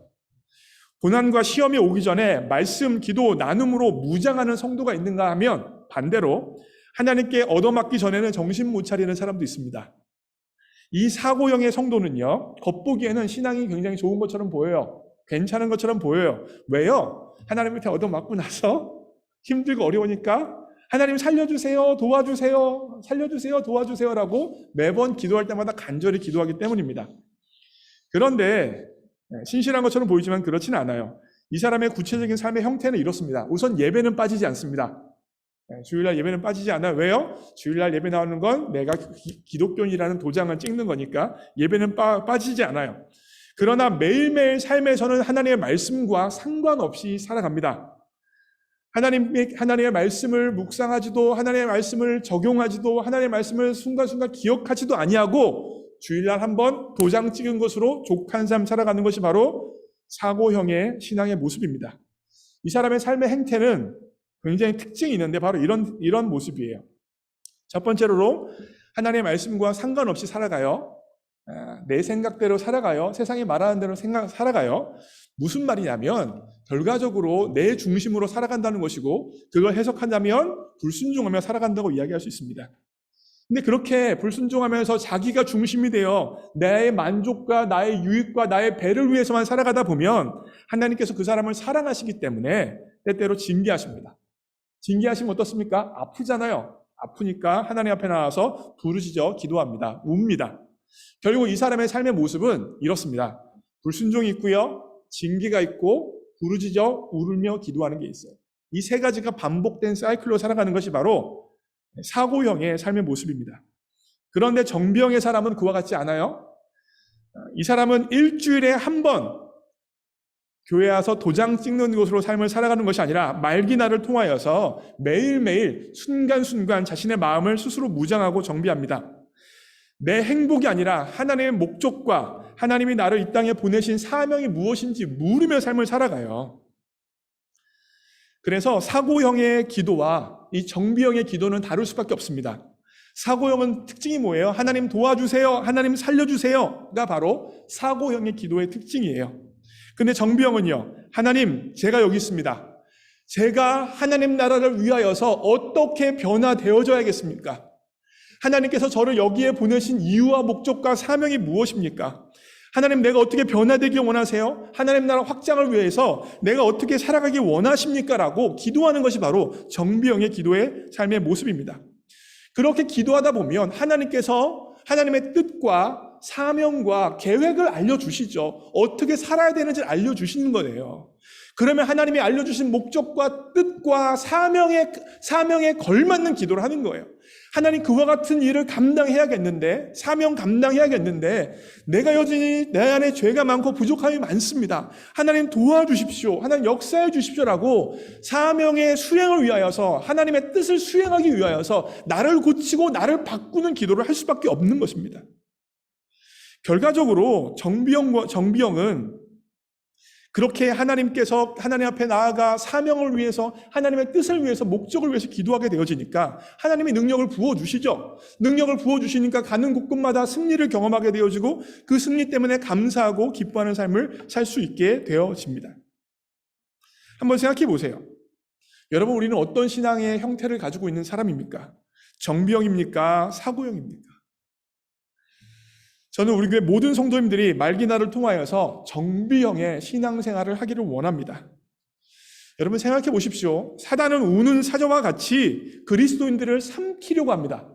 고난과 시험이 오기 전에 말씀, 기도, 나눔으로 무장하는 성도가 있는가 하면 반대로 하나님께 얻어맞기 전에는 정신 못 차리는 사람도 있습니다. 이 사고형의 성도는요, 겉보기에는 신앙이 굉장히 좋은 것처럼 보여요. 괜찮은 것처럼 보여요. 왜요? 하나님한테 얻어맞고 나서 힘들고 어려우니까 하나님 살려주세요, 도와주세요, 살려주세요, 도와주세요라고 매번 기도할 때마다 간절히 기도하기 때문입니다. 그런데 신실한 것처럼 보이지만 그렇지는 않아요. 이 사람의 구체적인 삶의 형태는 이렇습니다. 우선 예배는 빠지지 않습니다. 주일날 예배는 빠지지 않아요. 왜요? 주일날 예배 나오는 건 내가 기독교인이라는 도장을 찍는 거니까 예배는 빠지지 않아요. 그러나 매일매일 삶에서는 하나님의 말씀과 상관없이 살아갑니다. 하나님의 말씀을 묵상하지도, 하나님의 말씀을 적용하지도, 하나님의 말씀을 순간순간 기억하지도 아니하고 주일날 한번 도장 찍은 것으로 족한 삶 살아가는 것이 바로 사고형의 신앙의 모습입니다. 이 사람의 삶의 행태는 굉장히 특징이 있는데 바로 이런 모습이에요. 첫 번째로 하나님의 말씀과 상관없이 살아가요. 내 생각대로 살아가요. 세상이 말하는 대로 살아가요. 무슨 말이냐면 결과적으로 내 중심으로 살아간다는 것이고 그걸 해석한다면 불순종하며 살아간다고 이야기할 수 있습니다. 근데 그렇게 불순종하면서 자기가 중심이 되어 나의 만족과 나의 유익과 나의 배를 위해서만 살아가다 보면 하나님께서 그 사람을 사랑하시기 때문에 때때로 징계하십니다. 징계하시면 어떻습니까? 아프잖아요. 아프니까 하나님 앞에 나와서 부르짖어 기도합니다. 웁니다. 결국 이 사람의 삶의 모습은 이렇습니다. 불순종이 있고요. 징계가 있고 부르짖어 울며 기도하는 게 있어요. 이 세 가지가 반복된 사이클로 살아가는 것이 바로 사고형의 삶의 모습입니다. 그런데 정비형의 사람은 그와 같지 않아요. 이 사람은 일주일에 한 번 교회 와서 도장 찍는 것으로 삶을 살아가는 것이 아니라 말기날을 통하여서 매일매일 순간순간 자신의 마음을 스스로 무장하고 정비합니다. 내 행복이 아니라 하나님의 목적과 하나님이 나를 이 땅에 보내신 사명이 무엇인지 물으며 삶을 살아가요. 그래서 사고형의 기도와 이 정비형의 기도는 다를 수밖에 없습니다. 사고형은 특징이 뭐예요? 하나님 도와주세요, 하나님 살려주세요가 바로 사고형의 기도의 특징이에요. 근데 정비형은요, 하나님 제가 여기 있습니다. 제가 하나님 나라를 위하여서 어떻게 변화되어져야겠습니까? 하나님께서 저를 여기에 보내신 이유와 목적과 사명이 무엇입니까? 하나님 내가 어떻게 변화되기 원하세요? 하나님 나라 확장을 위해서 내가 어떻게 살아가기 원하십니까? 라고 기도하는 것이 바로 정비형의 기도의 삶의 모습입니다. 그렇게 기도하다 보면 하나님께서 하나님의 뜻과 사명과 계획을 알려주시죠. 어떻게 살아야 되는지 알려주시는 거예요. 그러면 하나님이 알려주신 목적과 뜻과 사명에 걸맞는 기도를 하는 거예요. 하나님 그와 같은 일을 감당해야겠는데, 사명 감당해야겠는데 내가 여전히 내 안에 죄가 많고 부족함이 많습니다. 하나님 도와주십시오. 하나님 역사해 주십시오라고 사명의 수행을 위하여서 하나님의 뜻을 수행하기 위하여서 나를 고치고 나를 바꾸는 기도를 할 수밖에 없는 것입니다. 결과적으로 정비형은 그렇게 하나님께서 하나님 앞에 나아가 사명을 위해서 하나님의 뜻을 위해서 목적을 위해서 기도하게 되어지니까 하나님이 능력을 부어주시죠. 능력을 부어주시니까 가는 곳곳마다 승리를 경험하게 되어지고 그 승리 때문에 감사하고 기뻐하는 삶을 살 수 있게 되어집니다. 한번 생각해 보세요. 여러분 우리는 어떤 신앙의 형태를 가지고 있는 사람입니까? 정비형입니까? 사고형입니까? 저는 우리 교회 모든 성도님들이 말기날을 통하여서 정비형의 신앙생활을 하기를 원합니다. 여러분 생각해 보십시오. 사단은 우는 사자와 같이 그리스도인들을 삼키려고 합니다.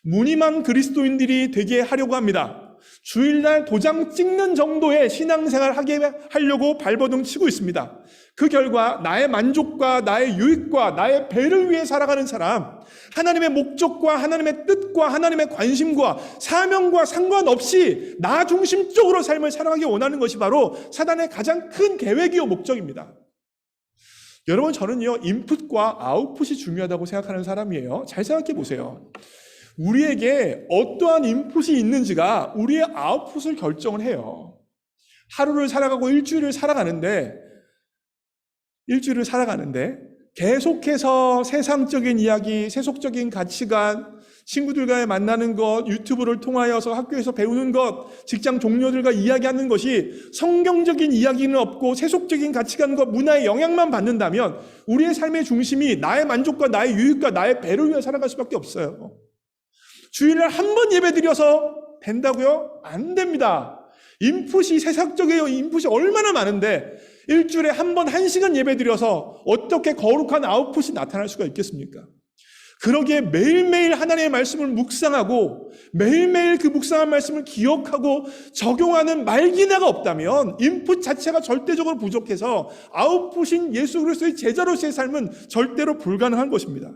무늬만 그리스도인들이 되게 하려고 합니다. 주일날 도장 찍는 정도의 신앙생활을 하게 하려고 발버둥 치고 있습니다. 그 결과 나의 만족과 나의 유익과 나의 배를 위해 살아가는 사람, 하나님의 목적과 하나님의 뜻과 하나님의 관심과 사명과 상관없이 나 중심적으로 삶을 살아가기 원하는 것이 바로 사단의 가장 큰 계획이요 목적입니다. 여러분 저는요 인풋과 아웃풋이 중요하다고 생각하는 사람이에요. 잘 생각해 보세요. 우리에게 어떠한 인풋이 있는지가 우리의 아웃풋을 결정을 해요. 하루를 살아가고 일주일을 살아가는데 계속해서 세상적인 이야기, 세속적인 가치관, 친구들과의 만나는 것, 유튜브를 통하여서 학교에서 배우는 것, 직장 동료들과 이야기하는 것이 성경적인 이야기는 없고 세속적인 가치관과 문화의 영향만 받는다면 우리의 삶의 중심이 나의 만족과 나의 유익과 나의 배를 위해 살아갈 수밖에 없어요. 주일날 한 번 예배드려서 된다고요? 안 됩니다. 인풋이 세상적이에요. 인풋이 얼마나 많은데 일주일에 한 번 1시간 예배드려서 어떻게 거룩한 아웃풋이 나타날 수가 있겠습니까? 그러기에 매일매일 하나님의 말씀을 묵상하고 매일매일 그 묵상한 말씀을 기억하고 적용하는 말기나가 없다면 인풋 자체가 절대적으로 부족해서 아웃풋인 예수 그리스도의 제자로서의 삶은 절대로 불가능한 것입니다.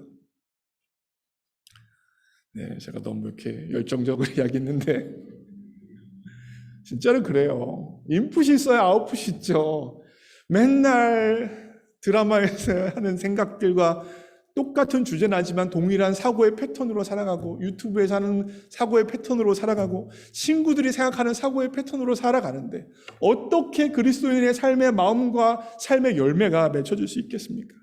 네, 제가 너무 이렇게 열정적으로 이야기했는데 진짜로 그래요. 인풋이 있어야 아웃풋이 있죠. 맨날 드라마에서 하는 생각들과 똑같은 주제는 아니지만 동일한 사고의 패턴으로 살아가고 유튜브에서 하는 사고의 패턴으로 살아가고 친구들이 생각하는 사고의 패턴으로 살아가는데 어떻게 그리스도인의 삶의 마음과 삶의 열매가 맺혀질 수 있겠습니까?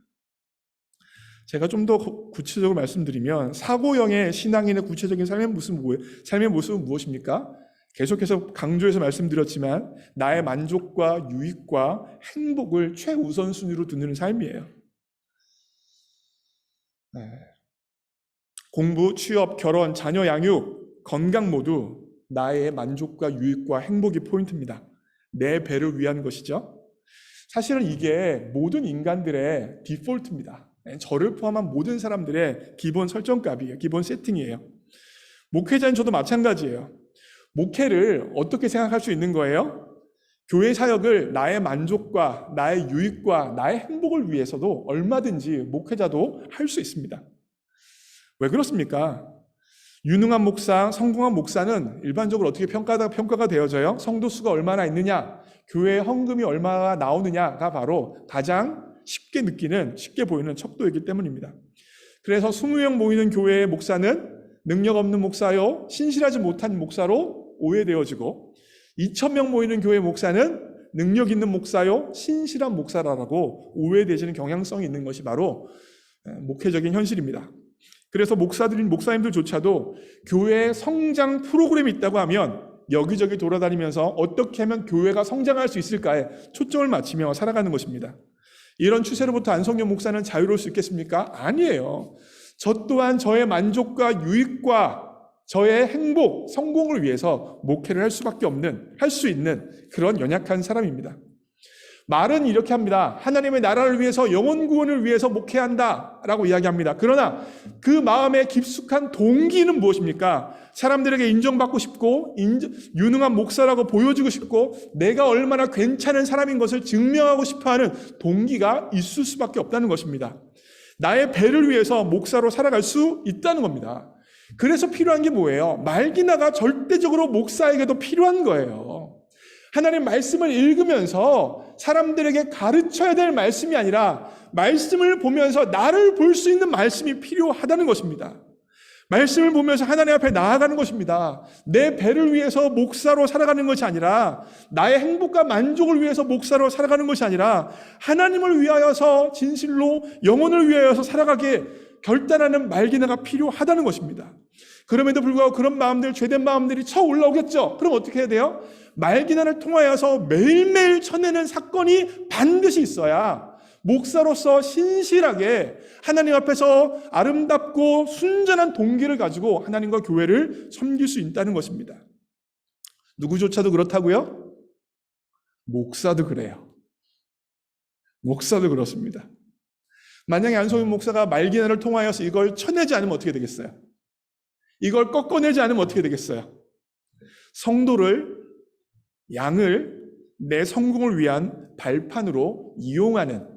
제가 좀 더 구체적으로 말씀드리면 사고형의 신앙인의 구체적인 삶의 모습은 무엇입니까? 계속해서 강조해서 말씀드렸지만 나의 만족과 유익과 행복을 최우선순위로 두는 삶이에요. 공부, 취업, 결혼, 자녀 양육, 건강 모두 나의 만족과 유익과 행복이 포인트입니다. 내 배를 위한 것이죠. 사실은 이게 모든 인간들의 디폴트입니다. 저를 포함한 모든 사람들의 기본 설정값이에요. 기본 세팅이에요. 목회자인 저도 마찬가지예요. 목회를 어떻게 생각할 수 있는 거예요? 교회 사역을 나의 만족과 나의 유익과 나의 행복을 위해서도 얼마든지 목회자도 할 수 있습니다. 왜 그렇습니까? 유능한 목사, 성공한 목사는 일반적으로 어떻게 평가가 되어져요? 성도 수가 얼마나 있느냐, 교회에 헌금이 얼마나 나오느냐가 바로 가장 쉽게 보이는 척도이기 때문입니다. 그래서 20명 모이는 교회의 목사는 능력 없는 목사요, 신실하지 못한 목사로 오해되어지고 2,000명 모이는 교회 목사는 능력 있는 목사요, 신실한 목사라고 오해되지는 경향성이 있는 것이 바로 목회적인 현실입니다. 그래서 목사님들조차도 교회에 성장 프로그램이 있다고 하면 여기저기 돌아다니면서 어떻게 하면 교회가 성장할 수 있을까에 초점을 맞추며 살아가는 것입니다. 이런 추세로부터 안성현 목사는 자유로울 수 있겠습니까? 아니에요. 저 또한 저의 만족과 유익과 저의 행복, 성공을 위해서 목회를 할 수 있는 그런 연약한 사람입니다. 말은 이렇게 합니다. 하나님의 나라를 위해서, 영혼 구원을 위해서 목회한다 라고 이야기합니다. 그러나 그 마음의 깊숙한 동기는 무엇입니까? 사람들에게 인정받고 싶고 유능한 목사라고 보여주고 싶고 내가 얼마나 괜찮은 사람인 것을 증명하고 싶어하는 동기가 있을 수밖에 없다는 것입니다. 나의 배를 위해서 목사로 살아갈 수 있다는 겁니다. 그래서 필요한 게 뭐예요? 말기나가 절대적으로 목사에게도 필요한 거예요. 하나님 말씀을 읽으면서 사람들에게 가르쳐야 될 말씀이 아니라 말씀을 보면서 나를 볼 수 있는 말씀이 필요하다는 것입니다. 말씀을 보면서 하나님 앞에 나아가는 것입니다. 내 배를 위해서 목사로 살아가는 것이 아니라 나의 행복과 만족을 위해서 목사로 살아가는 것이 아니라 하나님을 위하여서 진실로 영혼을 위하여서 살아가게 결단하는 말기나가 필요하다는 것입니다. 그럼에도 불구하고 그런 마음들, 죄된 마음들이 쳐 올라오겠죠. 그럼 어떻게 해야 돼요? 말기나를 통하여서 매일매일 쳐내는 사건이 반드시 있어야 목사로서 신실하게 하나님 앞에서 아름답고 순전한 동기를 가지고 하나님과 교회를 섬길 수 있다는 것입니다. 누구조차도 그렇다고요? 목사도 그래요. 목사도 그렇습니다. 만약에 안성윤 목사가 말기나를 통하여서 이걸 쳐내지 않으면 어떻게 되겠어요? 이걸 꺾어내지 않으면 어떻게 되겠어요? 양을 내 성공을 위한 발판으로 이용하는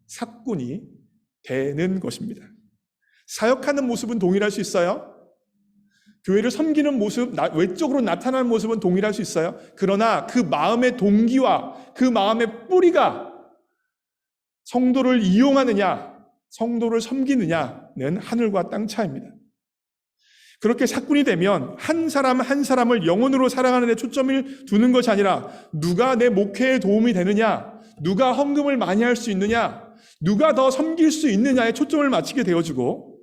사꾼이 되는 것입니다. 사역하는 모습은 동일할 수 있어요. 교회를 섬기는 모습, 외적으로 나타나는 모습은 동일할 수 있어요. 그러나 그 마음의 동기와 그 마음의 뿌리가 성도를 이용하느냐, 성도를 섬기느냐는 하늘과 땅 차이입니다. 그렇게 사꾼이 되면 한 사람 한 사람을 영혼으로 사랑하는 데 초점을 두는 것이 아니라 누가 내 목회에 도움이 되느냐, 누가 헌금을 많이 할 수 있느냐, 누가 더 섬길 수 있느냐에 초점을 맞추게 되어지고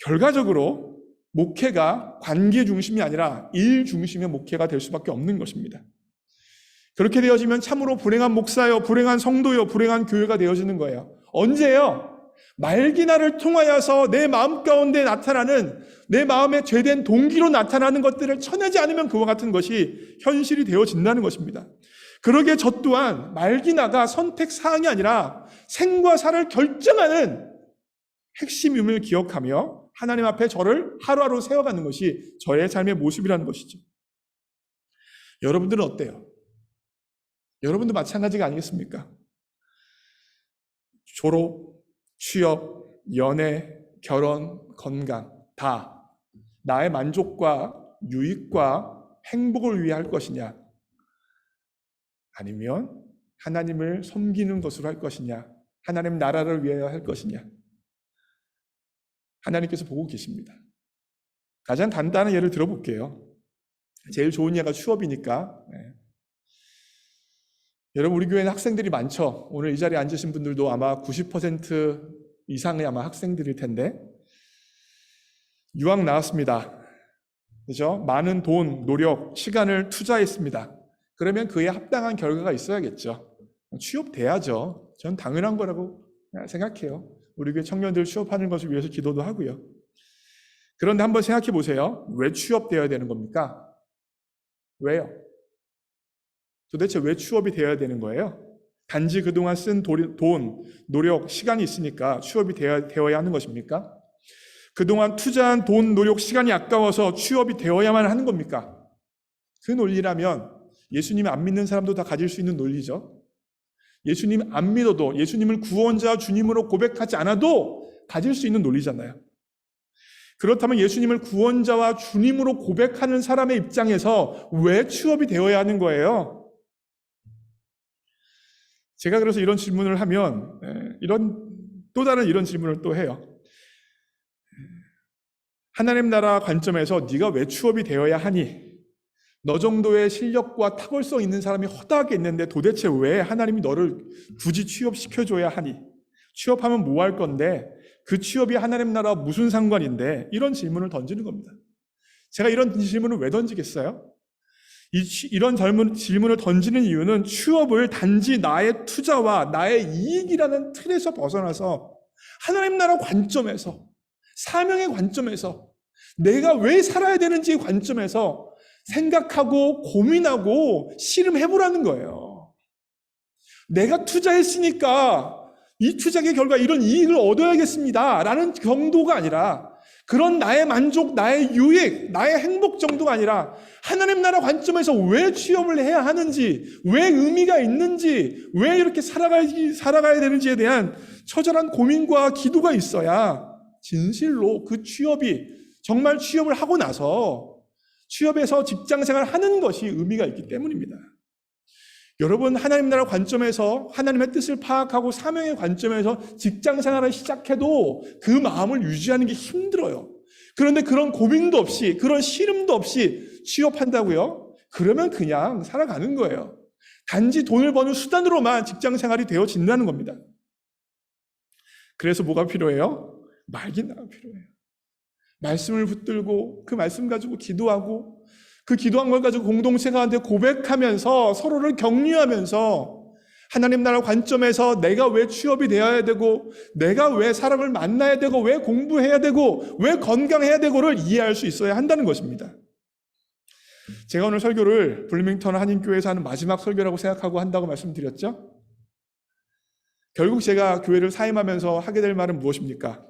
결과적으로 목회가 관계 중심이 아니라 일 중심의 목회가 될 수밖에 없는 것입니다. 그렇게 되어지면 참으로 불행한 목사요, 불행한 성도요, 불행한 교회가 되어지는 거예요. 언제요? 말기나를 통하여서 내 마음 가운데 나타나는 내 마음의 죄된 동기로 나타나는 것들을 쳐내지 않으면 그와 같은 것이 현실이 되어진다는 것입니다. 그러기에 저 또한 말기나가 선택사항이 아니라 생과 사를 결정하는 핵심임을 기억하며 하나님 앞에 저를 하루하루 세워가는 것이 저의 삶의 모습이라는 것이죠. 여러분들은 어때요? 여러분도 마찬가지가 아니겠습니까? 졸업, 취업, 연애, 결혼, 건강 다 나의 만족과 유익과 행복을 위해 할 것이냐, 아니면 하나님을 섬기는 것으로 할 것이냐, 하나님 나라를 위하여 할 것이냐. 하나님께서 보고 계십니다. 가장 간단한 예를 들어볼게요. 제일 좋은 예가 취업이니까. 여러분, 우리 교회는 학생들이 많죠. 오늘 이 자리에 앉으신 분들도 아마 90% 이상의 아마 학생들일 텐데, 유학 나왔습니다. 그죠? 많은 돈, 노력, 시간을 투자했습니다. 그러면 그에 합당한 결과가 있어야겠죠. 취업돼야죠. 전 당연한 거라고 생각해요. 우리 교회 청년들 취업하는 것을 위해서 기도도 하고요. 그런데 한번 생각해 보세요. 왜 취업되어야 되는 겁니까? 왜요? 도대체 왜 취업이 되어야 되는 거예요? 단지 그동안 쓴 돈, 노력, 시간이 있으니까 취업이 되어야 하는 것입니까? 그동안 투자한 돈, 노력, 시간이 아까워서 취업이 되어야만 하는 겁니까? 그 논리라면 예수님 안 믿는 사람도 다 가질 수 있는 논리죠. 예수님 안 믿어도, 예수님을 구원자 주님으로 고백하지 않아도 가질 수 있는 논리잖아요. 그렇다면 예수님을 구원자와 주님으로 고백하는 사람의 입장에서 왜 취업이 되어야 하는 거예요? 제가 그래서 이런 질문을 하면 또 다른 이런 질문을 또 해요. 하나님 나라 관점에서 네가 왜 취업이 되어야 하니? 너 정도의 실력과 탁월성 있는 사람이 허다하게 있는데 도대체 왜 하나님이 너를 굳이 취업시켜줘야 하니? 취업하면 뭐 할 건데? 그 취업이 하나님 나라와 무슨 상관인데? 이런 질문을 던지는 겁니다. 제가 이런 질문을 왜 던지겠어요? 이런 질문을 던지는 이유는 취업을 단지 나의 투자와 나의 이익이라는 틀에서 벗어나서 하나님 나라 관점에서, 사명의 관점에서, 내가 왜 살아야 되는지의 관점에서 생각하고 고민하고 씨름해보라는 거예요. 내가 투자했으니까 이 투자의 결과 이런 이익을 얻어야겠습니다 라는 정도가 아니라, 그런 나의 만족, 나의 유익, 나의 행복 정도가 아니라 하나님 나라 관점에서 왜 취업을 해야 하는지, 왜 의미가 있는지, 왜 이렇게 살아가야 되는지에 대한 처절한 고민과 기도가 있어야 진실로 그 취업이, 정말 취업을 하고 나서 취업에서 직장생활을 하는 것이 의미가 있기 때문입니다. 여러분, 하나님 나라 관점에서 하나님의 뜻을 파악하고 사명의 관점에서 직장생활을 시작해도 그 마음을 유지하는 게 힘들어요. 그런데 그런 고민도 없이, 그런 씨름도 없이 취업한다고요? 그러면 그냥 살아가는 거예요. 단지 돈을 버는 수단으로만 직장생활이 되어진다는 겁니다. 그래서 뭐가 필요해요? 말기나가 필요해요. 말씀을 붙들고 그 말씀 가지고 기도하고, 그 기도한 걸 가지고 공동체가 고백하면서 서로를 격려하면서 하나님 나라 관점에서 내가 왜 취업이 되어야 되고, 내가 왜 사람을 만나야 되고, 왜 공부해야 되고, 왜 건강해야 되고를 이해할 수 있어야 한다는 것입니다. 제가 오늘 설교를 블루밍턴 한인교회에서 하는 마지막 설교라고 생각하고 한다고 말씀드렸죠? 결국 제가 교회를 사임하면서 하게 될 말은 무엇입니까?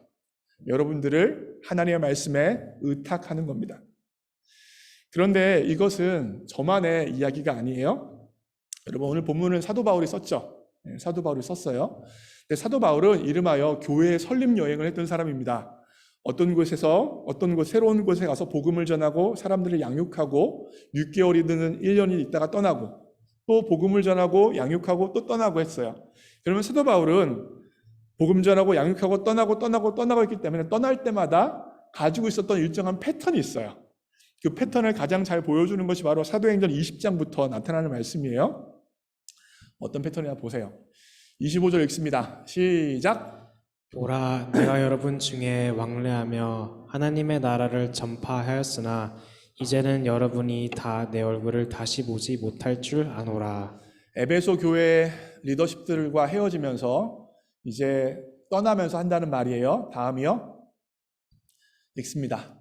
여러분들을 하나님의 말씀에 의탁하는 겁니다. 그런데 이것은 저만의 이야기가 아니에요. 여러분, 오늘 본문은 사도 바울이 썼죠. 사도 바울이 썼어요. 근데 사도 바울은 이름하여 교회의 설립 여행을 했던 사람입니다. 어떤 새로운 곳에 가서 복음을 전하고 사람들을 양육하고 6개월이든 1년이 있다가 떠나고, 또 복음을 전하고 양육하고 또 떠나고 했어요. 그러면 사도 바울은 복음 전하고 양육하고 떠나고 했기 때문에 떠날 때마다 가지고 있었던 일정한 패턴이 있어요. 그 패턴을 가장 잘 보여주는 것이 바로 사도행전 20장부터 나타나는 말씀이에요. 어떤 패턴이나 보세요. 25절 읽습니다. 시작. 보라, 내가 여러분 중에 왕래하며 하나님의 나라를 전파하였으나 이제는 여러분이 다 내 얼굴을 다시 보지 못할 줄 아노라. 에베소 교회 리더십들과 헤어지면서 이제 떠나면서 한다는 말이에요. 다음이요. 읽습니다.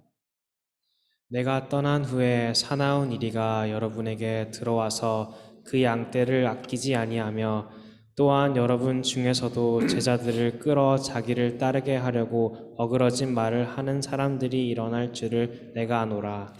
내가 떠난 후에 사나운 이리가 여러분에게 들어와서 그 양떼를 아끼지 아니하며 또한 여러분 중에서도 제자들을 끌어 자기를 따르게 하려고 어그러진 말을 하는 사람들이 일어날 줄을 내가 아노라.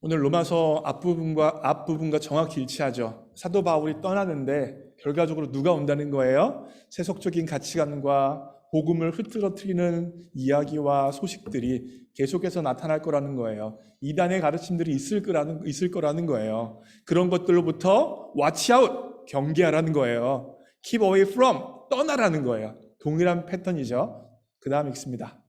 오늘 로마서 앞부분과 정확히 일치하죠. 사도 바울이 떠나는데 결과적으로 누가 온다는 거예요? 세속적인 가치관과 복음을 흐트러뜨리는 이야기와 소식들이 계속해서 나타날 거라는 거예요. 이단의 가르침들이 있을 거라는 거예요. 그런 것들로부터 watch out, 경계하라는 거예요. keep away from, 떠나라는 거예요. 동일한 패턴이죠. 그 다음 읽습니다.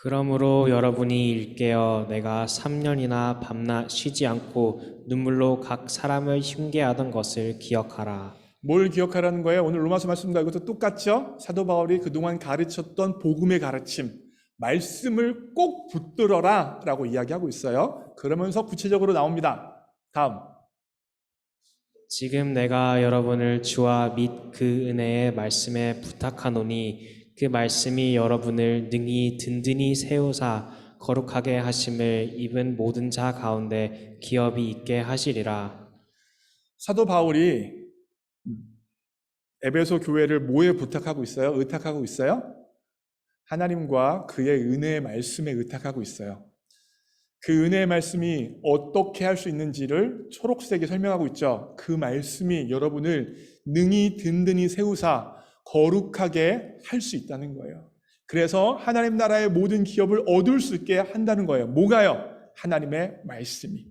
그러므로 여러분이 일깨어 내가 3년이나 밤낮 쉬지 않고 눈물로 각 사람을 흉계하던 것을 기억하라. 뭘 기억하라는 거예요? 오늘 로마서 말씀과 이것도 똑같죠? 사도 바울이 그동안 가르쳤던 복음의 가르침, 말씀을 꼭 붙들어라 라고 이야기하고 있어요. 그러면서 구체적으로 나옵니다. 다음. 지금 내가 여러분을 주와 및 그 은혜의 말씀에 부탁하노니 그 말씀이 여러분을 능히 든든히 세우사 거룩하게 하심을 입은 모든 자 가운데 기업이 있게 하시리라. 사도 바울이 에베소 교회를 뭐에 부탁하고 있어요? 의탁하고 있어요? 하나님과 그의 은혜의 말씀에 의탁하고 있어요. 그 은혜의 말씀이 어떻게 할 수 있는지를 초록색에 설명하고 있죠. 그 말씀이 여러분을 능히 든든히 세우사 거룩하게 할 수 있다는 거예요. 그래서 하나님 나라의 모든 기업을 얻을 수 있게 한다는 거예요. 뭐가요? 하나님의 말씀이.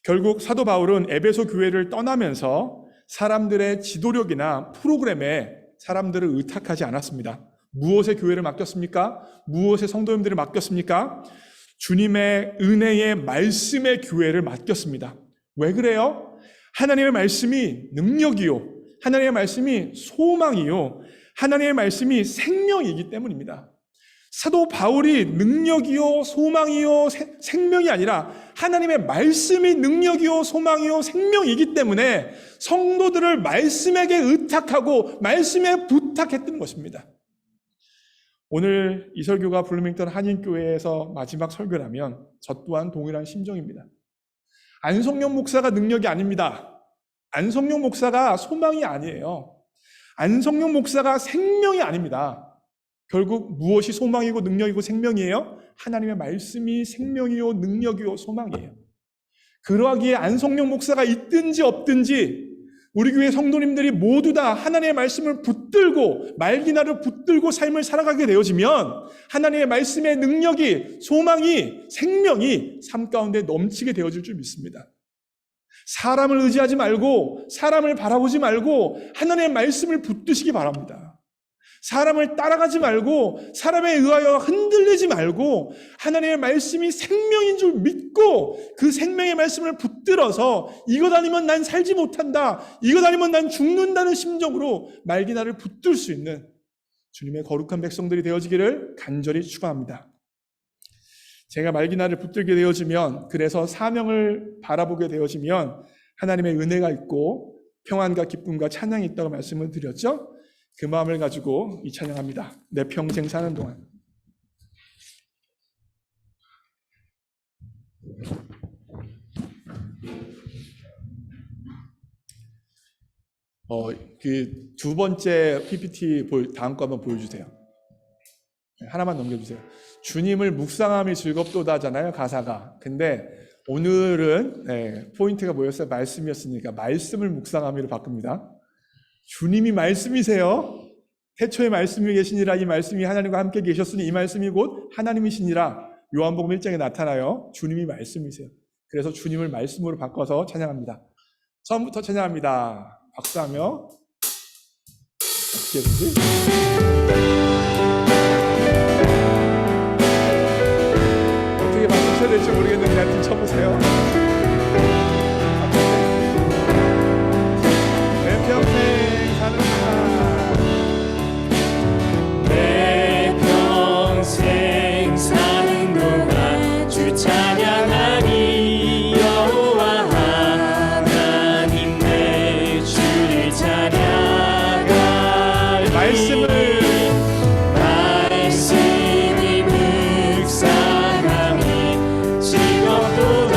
결국 사도 바울은 에베소 교회를 떠나면서 사람들의 지도력이나 프로그램에 사람들을 의탁하지 않았습니다. 무엇에 교회를 맡겼습니까? 무엇에 성도님들을 맡겼습니까? 주님의 은혜의 말씀의 교회를 맡겼습니다. 왜 그래요? 하나님의 말씀이 능력이요, 하나님의 말씀이 소망이요, 하나님의 말씀이 생명이기 때문입니다. 사도 바울이 능력이요, 소망이요, 생명이 아니라 하나님의 말씀이 능력이요, 소망이요, 생명이기 때문에 성도들을 말씀에게 의탁하고 말씀에 부탁했던 것입니다. 오늘 이 설교가 블루밍턴 한인교회에서 마지막 설교라면 저 또한 동일한 심정입니다. 안성령 목사가 능력이 아닙니다. 안성령 목사가 소망이 아니에요. 안성령 목사가 생명이 아닙니다. 결국 무엇이 소망이고 능력이고 생명이에요? 하나님의 말씀이 생명이요, 능력이요, 소망이에요. 그러하기에 안성령 목사가 있든지 없든지 우리 교회 성도님들이 모두 다 하나님의 말씀을 붙들고 말기나를 붙들고 삶을 살아가게 되어지면 하나님의 말씀의 능력이, 소망이, 생명이 삶 가운데 넘치게 되어질 줄 믿습니다. 사람을 의지하지 말고, 사람을 바라보지 말고 하나님의 말씀을 붙드시기 바랍니다. 사람을 따라가지 말고, 사람에 의하여 흔들리지 말고 하나님의 말씀이 생명인 줄 믿고 그 생명의 말씀을 붙들어서 이것 아니면 난 살지 못한다, 이것 아니면 난 죽는다는 심정으로 말기나를 붙들 수 있는 주님의 거룩한 백성들이 되어지기를 간절히 축원합니다. 제가 말기나를 붙들게 되어지면, 그래서 사명을 바라보게 되어지면 하나님의 은혜가 있고 평안과 기쁨과 찬양이 있다고 말씀을 드렸죠. 그 마음을 가지고 이 찬양합니다. 내 평생 사는 동안. 그 두 번째 PPT 다음 거 한번 보여주세요. 하나만 넘겨주세요. 주님을 묵상함이 즐겁도다잖아요, 가사가. 근데 오늘은 포인트가 뭐였어요? 말씀이었으니까 말씀을 묵상함으로 바꿉니다. 주님이 말씀이세요. 태초에 말씀이 계시니라. 이 말씀이 하나님과 함께 계셨으니 이 말씀이 곧 하나님이시니라. 요한복음 1장에 나타나요. 주님이 말씀이세요. 그래서 주님을 말씀으로 바꿔서 찬양합니다. 처음부터 찬양합니다. 박수하며. 어떻게 되지? 어떻게 박수 쳐야 될지 모르겠는데 하여튼 쳐보세요. 내 평생 사는 동안, 내 평생 사는 동안 주 찬양하니 여호와 하나님 내 주를 찬양하리. 말씀이 묵상함이 즐겁도다.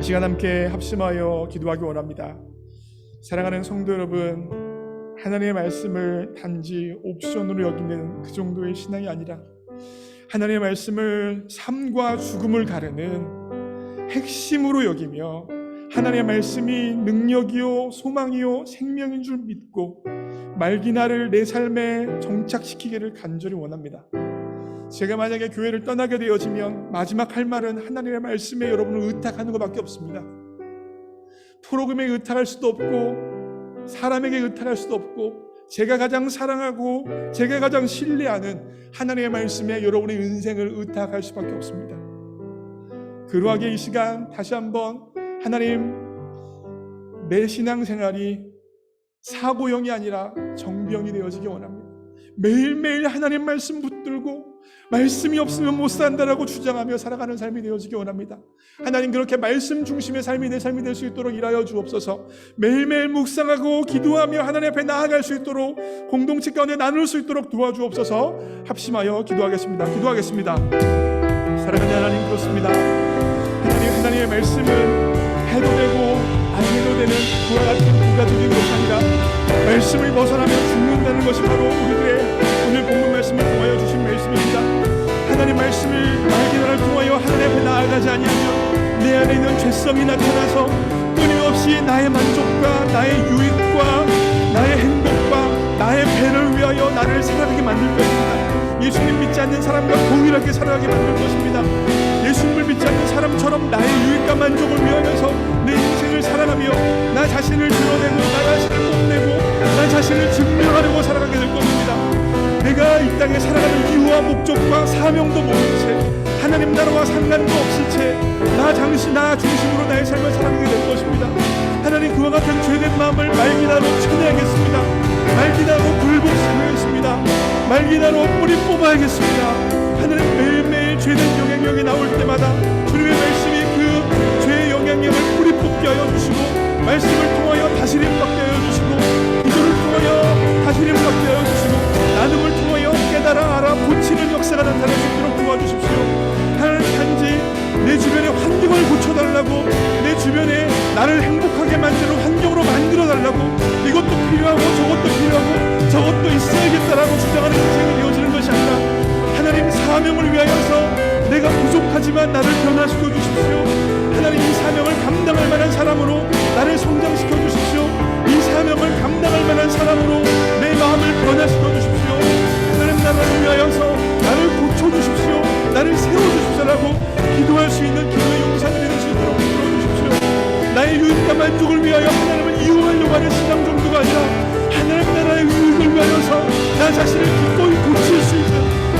시간 함께 합심하여 기도하기 원합니다. 사랑하는 성도 여러분, 하나님의 말씀을 단지 옵션으로 여기는 그 정도의 신앙이 아니라 하나님의 말씀을 삶과 죽음을 가르는 핵심으로 여기며 하나님의 말씀이 능력이요 소망이요 생명인 줄 믿고 말기나를 내 삶에 정착시키기를 간절히 원합니다. 제가 만약에 교회를 떠나게 되어지면 마지막 할 말은 하나님의 말씀에 여러분을 의탁하는 것밖에 없습니다. 프로그램에 의탁할 수도 없고 사람에게 의탁할 수도 없고 제가 가장 사랑하고 제가 가장 신뢰하는 하나님의 말씀에 여러분의 인생을 의탁할 수밖에 없습니다. 그러하게 이 시간 다시 한번 하나님, 내 신앙생활이 사고형이 아니라 정병이 되어지기 원합니다. 매일매일 하나님 말씀 붙들고 말씀이 없으면 못 산다라고 주장하며 살아가는 삶이 되어지기 원합니다. 하나님, 그렇게 말씀 중심의 삶이 내 삶이 될 수 있도록 일하여 주옵소서. 매일매일 묵상하고 기도하며 하나님 앞에 나아갈 수 있도록 공동체 가운데 나눌 수 있도록 도와주옵소서. 합심하여 기도하겠습니다. 사랑하는 하나님, 그렇습니다. 하나님의 말씀은 해도 되고 안 해도 되는 그와 같은 부가적인 것이 아니라 말씀을 벗어나면 죽는다는 것이 바로 우리들의 오늘 본문 말씀을 통하여 주신 말씀입니다. 하나님 말씀을 말기나를 통하여 하나님 앞에 나아가지 아니하면 내 안에 있는 죄성이 나타나서 끊임없이 나의 만족과 나의 유익과 나의 행복과 나의 배를 위하여 나를 살아가게 만들 것입니다. 예수님 믿지 않는 사람과 동일하게 살아가게 만들 것입니다. 예수님을 믿지 않는 사람처럼 나의 유익과 만족을 위하여서 내 인생을 살아가며 나 자신을 드러내고 나 자신을 뽐내고 나 자신을 증명하려고 살아가게 될 것입니다. 내가 이 땅에 살아가는 이유와 목적과 사명도 모른 채 하나님 나라와 상관도 없을 채 나 중심으로 나의 삶을 살아가게 될 것입니다. 하나님, 그와 같은 죄된 마음을 말기나로 쳐내야겠습니다. 말기나로 굴복시켜야겠습니다. 말기나로 뿌리 뽑아야겠습니다. 하나님, 매일매일 죄된 영향력이 나올 때마다 주님의 말씀이 그 죄의 영향력을 뿌리 뽑게 하여 주시고 말씀을 통하여 다스림 받게 하여 주시고 기도를 통하여 다스림 받게 하여 주시고 나눔을 통하여 깨달아 알아 고치는 역사가 나타날 수 있도록 도와주십시오. 하나님, 단지 내 주변의 환경을 고쳐달라고, 내 주변에 나를 행복하게 만드는 환경으로 만들어달라고, 이것도 필요하고 저것도 필요하고 저것도 있어야겠다라고 주장하는 인생이 되어지는 것이 아니라 하나님, 사명을 위하여서 내가 부족하지만 나를 변화시켜 주십시오. 하나님, 이 사명을 감당할 만한 사람으로 나를 성장시켜 주십시오. 이 사명을 감당할 만한 사람으로 내 마음을 변화시켜 주십시오. 하나님, 나라를 위하여서 나를 고쳐주십시오. 나를 세워주십시오라고 기도할 수 있는 기도의 용사들이 될 수 있도록 도와주십시오. 나의 유익과 만족을 위하여 하나님을 이용하려고 하는 신앙 정도가 아니라 하나님 나라의 유익을 위하여서 나 자신을 기꺼이 고칠 수 있는,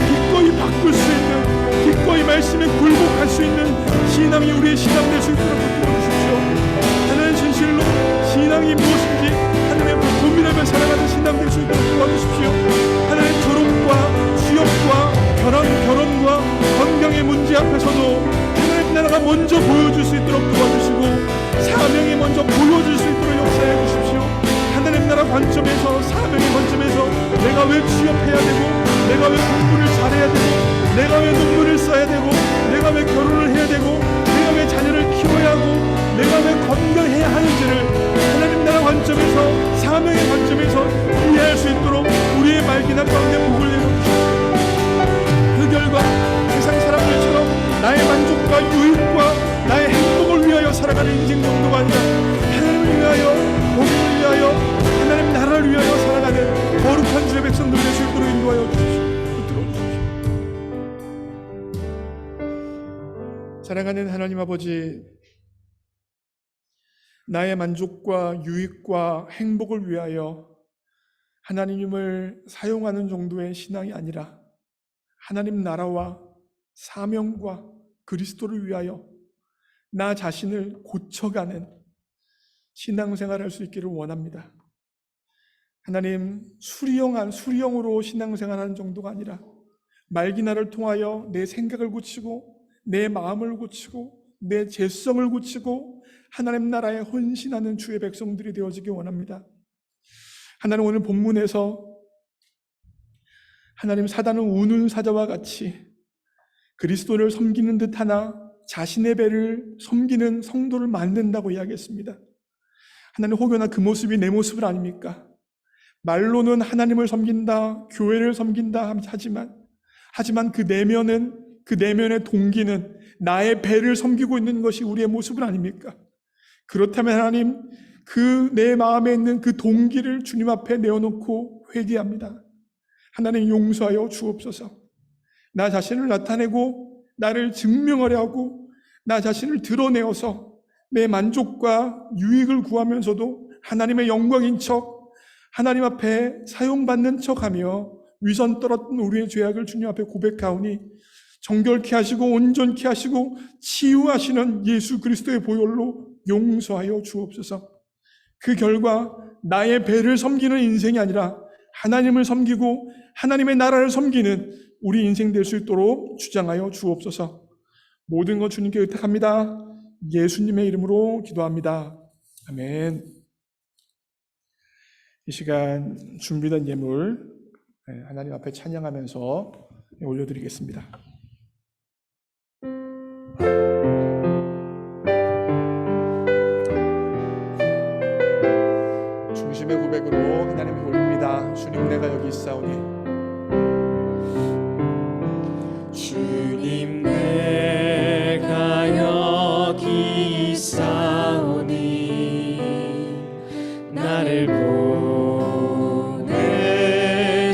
기꺼이 바꿀 수 있는, 기꺼이 말씀에 굴복할 수 있는 신앙이 우리의 신앙 될 수 있도록 도와주십시오. 하나님, 진실로 신앙이 무엇인지 하나님 앞에 고민하며 살아가는 신앙 될 수 있도록 도와주십시오. 하나님, 졸업과 취업과 결혼과 건강의 문제 앞에서도 하나님 나라가 먼저 보여줄 수 있도록 도와주시고 사명이 먼저 보여줄 수 있도록 역사해 주십시오. 하나님 나라 관점에서, 사명의 관점에서 내가 왜 취업해야 되고, 내가 왜 공부를 잘해야 되고, 내가 왜 논문을 써야 되고, 내가 왜 결혼을 해야 되고, 내가 왜 자녀를 키워야 하고, 내가 왜 건강해야 하는지를 하나님 나라 관점에서, 사명의 관점에서 이해할 수 있도록 우리의 말기나 가운데 복을 내려주십시오. 그 결과 세상 사람들처럼 나의 만족과 유익과 나의 행복을 위하여 살아가는 인생 정도가 아니라 하나님을 위하여, 복음을 위하여, 하나님 나라를 위하여 살아가는 거룩한 주의 백성들 될 수 있도록 인도하여 주십시오. 붙들어 주십시오. 사랑하는 하나님 아버지, 나의 만족과 유익과 행복을 위하여 하나님을 사용하는 정도의 신앙이 아니라 하나님 나라와 사명과 그리스도를 위하여 나 자신을 고쳐가는 신앙생활을 할 수 있기를 원합니다. 하나님, 수리형으로 신앙생활하는 정도가 아니라 말기나를 통하여 내 생각을 고치고 내 마음을 고치고 내 죄성을 고치고 하나님 나라에 헌신하는 주의 백성들이 되어지기 원합니다. 하나님, 오늘 본문에서 하나님, 사단은 우는 사자와 같이 그리스도를 섬기는 듯 하나 자신의 배를 섬기는 성도를 만든다고 이야기했습니다. 하나님 혹여나 그 모습이 내 모습은 아닙니까? 말로는 하나님을 섬긴다, 교회를 섬긴다 하지만 그 내면의 동기는 나의 배를 섬기고 있는 것이 우리의 모습은 아닙니까? 그렇다면 하나님, 그 내 마음에 있는 그 동기를 주님 앞에 내어놓고 회개합니다. 하나님 용서하여 주옵소서. 나 자신을 나타내고 나를 증명하려 하고 나 자신을 드러내어서 내 만족과 유익을 구하면서도 하나님의 영광인 척, 하나님 앞에 사용받는 척하며 위선 떨었던 우리의 죄악을 주님 앞에 고백하오니 정결케 하시고 온전케 하시고 치유하시는 예수 그리스도의 보혈로 용서하여 주옵소서. 그 결과 나의 배를 섬기는 인생이 아니라 하나님을 섬기고 하나님의 나라를 섬기는 우리 인생 될 수 있도록 주장하여 주옵소서. 모든 것 주님께 의탁합니다. 예수님의 이름으로 기도합니다. 아멘. 이 시간 준비된 예물 하나님 앞에 찬양하면서 올려드리겠습니다. 중심의 고백으로 하나님께 올립니다. 주님, 내가 여기 있사오니. 주님, 내가 여기 있사오니 나를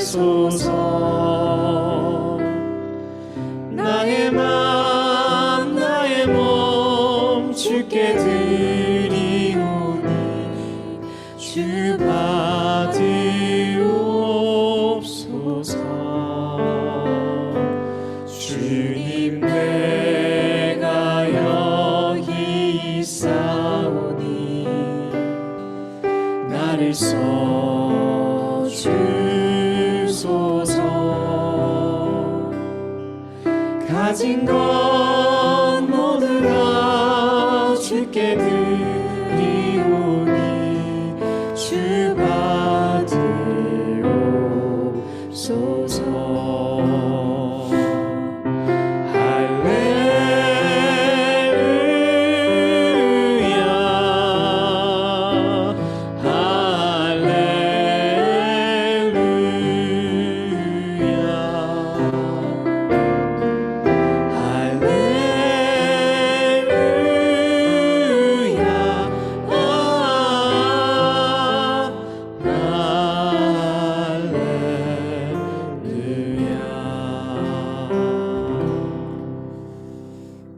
보내소서. 나의 맘 나의 몸 주께 드리오니 주 받으옵소서. 주님, 내가 여기 있사오니 나를 써주소서. 가진 것 모두 다 주께 드리오니 주 받으옵소서.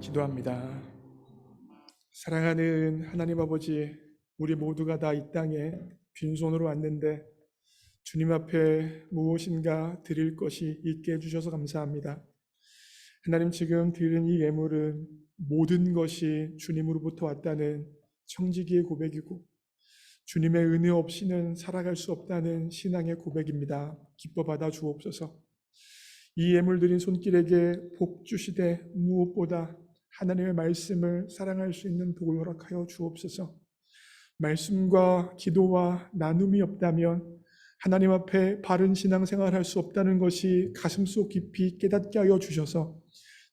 기도합니다. 사랑하는 하나님 아버지, 우리 모두가 다 이 땅에 빈손으로 왔는데 주님 앞에 무엇인가 드릴 것이 있게 해주셔서 감사합니다. 하나님, 지금 드리는 이 예물은 모든 것이 주님으로부터 왔다는 청지기의 고백이고 주님의 은혜 없이는 살아갈 수 없다는 신앙의 고백입니다. 기뻐 받아 주옵소서. 이 예물 드린 손길에게 복 주시되 무엇보다 하나님의 말씀을 사랑할 수 있는 복을 허락하여 주옵소서. 말씀과 기도와 나눔이 없다면 하나님 앞에 바른 신앙생활을 할 수 없다는 것이 가슴속 깊이 깨닫게 하여 주셔서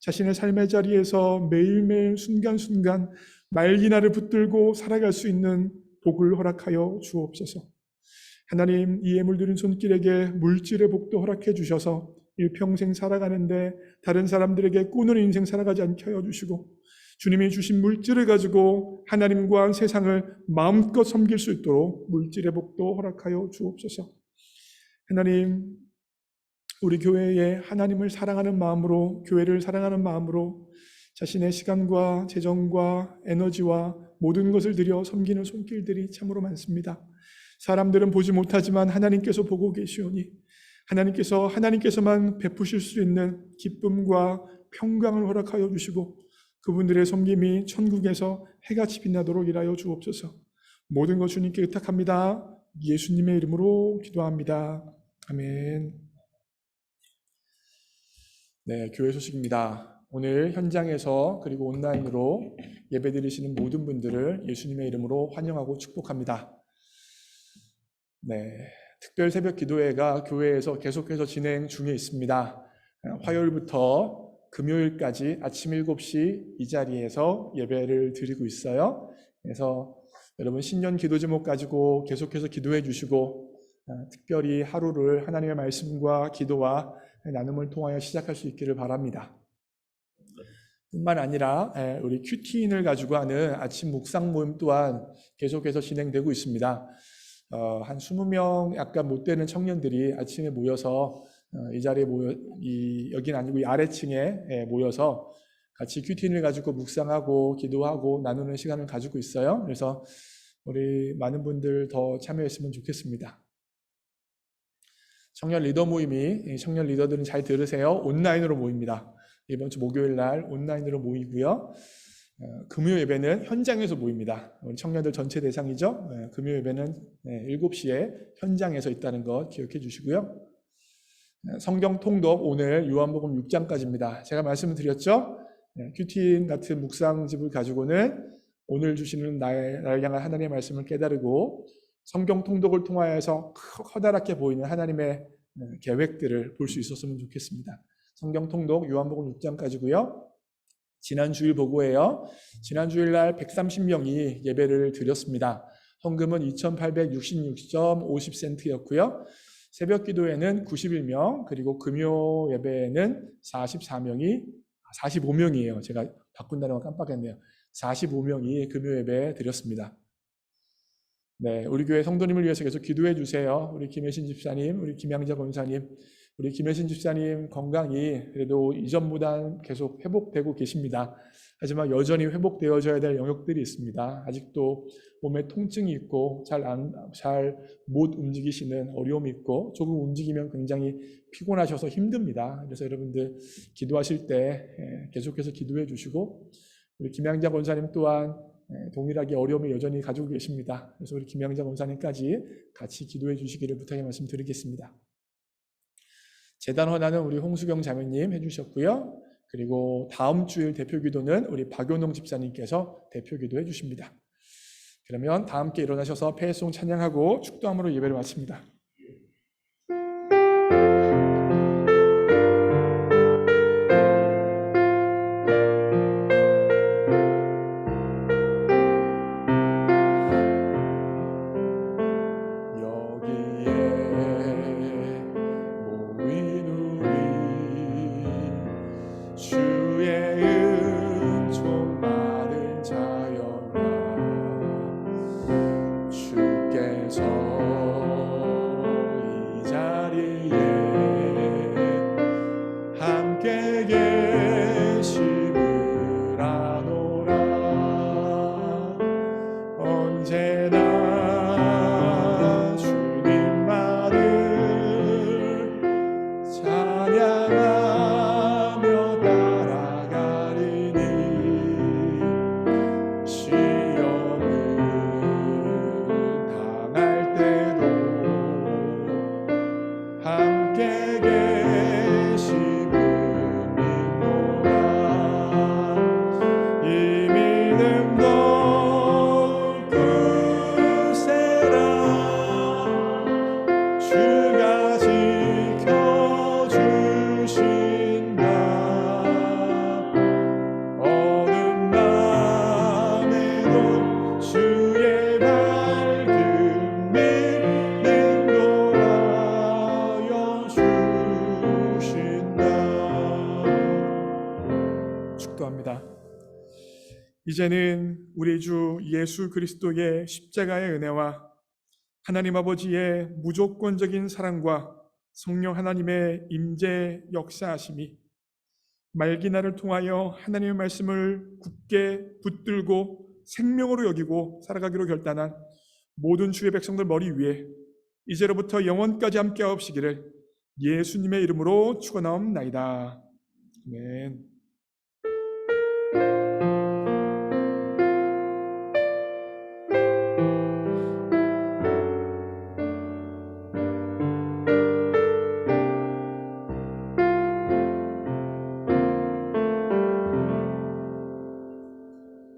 자신의 삶의 자리에서 매일매일 순간순간 말기나를 붙들고 살아갈 수 있는 복을 허락하여 주옵소서. 하나님, 이 예물 드린 손길에게 물질의 복도 허락해 주셔서 일평생 살아가는데 다른 사람들에게 꾸는 인생 살아가지 않게 하여 주시고 주님이 주신 물질을 가지고 하나님과 세상을 마음껏 섬길 수 있도록 물질의 복도 허락하여 주옵소서. 하나님, 우리 교회에 하나님을 사랑하는 마음으로, 교회를 사랑하는 마음으로 자신의 시간과 재정과 에너지와 모든 것을 들여 섬기는 손길들이 참으로 많습니다. 사람들은 보지 못하지만 하나님께서 보고 계시오니 하나님께서만 베푸실 수 있는 기쁨과 평강을 허락하여 주시고 그분들의 섬김이 천국에서 해같이 빛나도록 일하여 주옵소서. 모든 것 주님께 의탁합니다. 예수님의 이름으로 기도합니다. 아멘. 네, 교회 소식입니다. 오늘 현장에서 그리고 온라인으로 예배드리시는 모든 분들을 예수님의 이름으로 환영하고 축복합니다. 네, 특별 새벽 기도회가 교회에서 계속해서 진행 중에 있습니다. 화요일부터 금요일까지 아침 7시 이 자리에서 예배를 드리고 있어요. 그래서 여러분 신년 기도 제목 가지고 계속해서 기도해 주시고 특별히 하루를 하나님의 말씀과 기도와 나눔을 통하여 시작할 수 있기를 바랍니다. 뿐만 아니라 우리 큐티인을 가지고 하는 아침 묵상 모임 또한 계속해서 진행되고 있습니다. 한 20명 약간 못 되는 청년들이 아침에 모여서 이 자리에 여긴 아니고 이 아래층에 모여서 같이 큐티인을 가지고 묵상하고 기도하고 나누는 시간을 가지고 있어요. 그래서 우리 많은 분들 더 참여했으면 좋겠습니다. 청년 리더 모임이, 청년 리더들은 잘 들으세요. 온라인으로 모입니다. 이번 주 목요일 날 온라인으로 모이고요. 금요 예배는 현장에서 모입니다. 우리 청년들 전체 대상이죠. 금요 예배는 7시에 현장에서 있다는 것 기억해 주시고요. 성경 통독 오늘 요한복음 6장까지입니다. 제가 말씀을 드렸죠. 큐티인 같은 묵상집을 가지고는 오늘 주시는 나를 향한 하나님의 말씀을 깨달고 성경 통독을 통하여서 커다랗게 보이는 하나님의 계획들을 볼 수 있었으면 좋겠습니다. 성경 통독 요한복음 6장까지고요. 지난 주일 보고예요. 지난 주일 날 130명이 예배를 드렸습니다. 헌금은 2,866.50센트였고요. 새벽 기도에는 91명, 그리고 금요 예배에는 45명이에요. 제가 바꾼다는 거 깜빡했네요. 45명이 금요 예배 드렸습니다. 네, 우리 교회 성도님을 위해서 계속 기도해 주세요. 우리 김혜신 집사님, 우리 김양자 권사님, 우리 김혜신 집사님 건강이 그래도 이전보다 계속 회복되고 계십니다. 하지만 여전히 회복되어져야 될 영역들이 있습니다. 아직도 몸에 통증이 있고 잘 못 움직이시는 어려움이 있고 조금 움직이면 굉장히 피곤하셔서 힘듭니다. 그래서 여러분들 기도하실 때 계속해서 기도해 주시고 우리 김양자 권사님 또한 동일하게 어려움을 여전히 가지고 계십니다. 그래서 우리 김양자 권사님까지 같이 기도해 주시기를 부탁의 말씀 드리겠습니다. 재단 헌화는 우리 홍수경 자매님 해주셨고요. 그리고 다음 주일 대표 기도는 우리 박효농 집사님께서 대표 기도해 주십니다. 그러면 다 함께 일어나셔서 패송 찬양하고 축도함으로 예배를 마칩니다. 이제는 우리 주 예수 그리스도의 십자가의 은혜와 하나님 아버지의 무조건적인 사랑과 성령 하나님의 임재 역사하심이 말기나를 통하여 하나님의 말씀을 굳게 붙들고 생명으로 여기고 살아가기로 결단한 모든 주의 백성들 머리 위에 이제로부터 영원까지 함께 하옵시기를 예수님의 이름으로 축원하옵나이다. 아멘.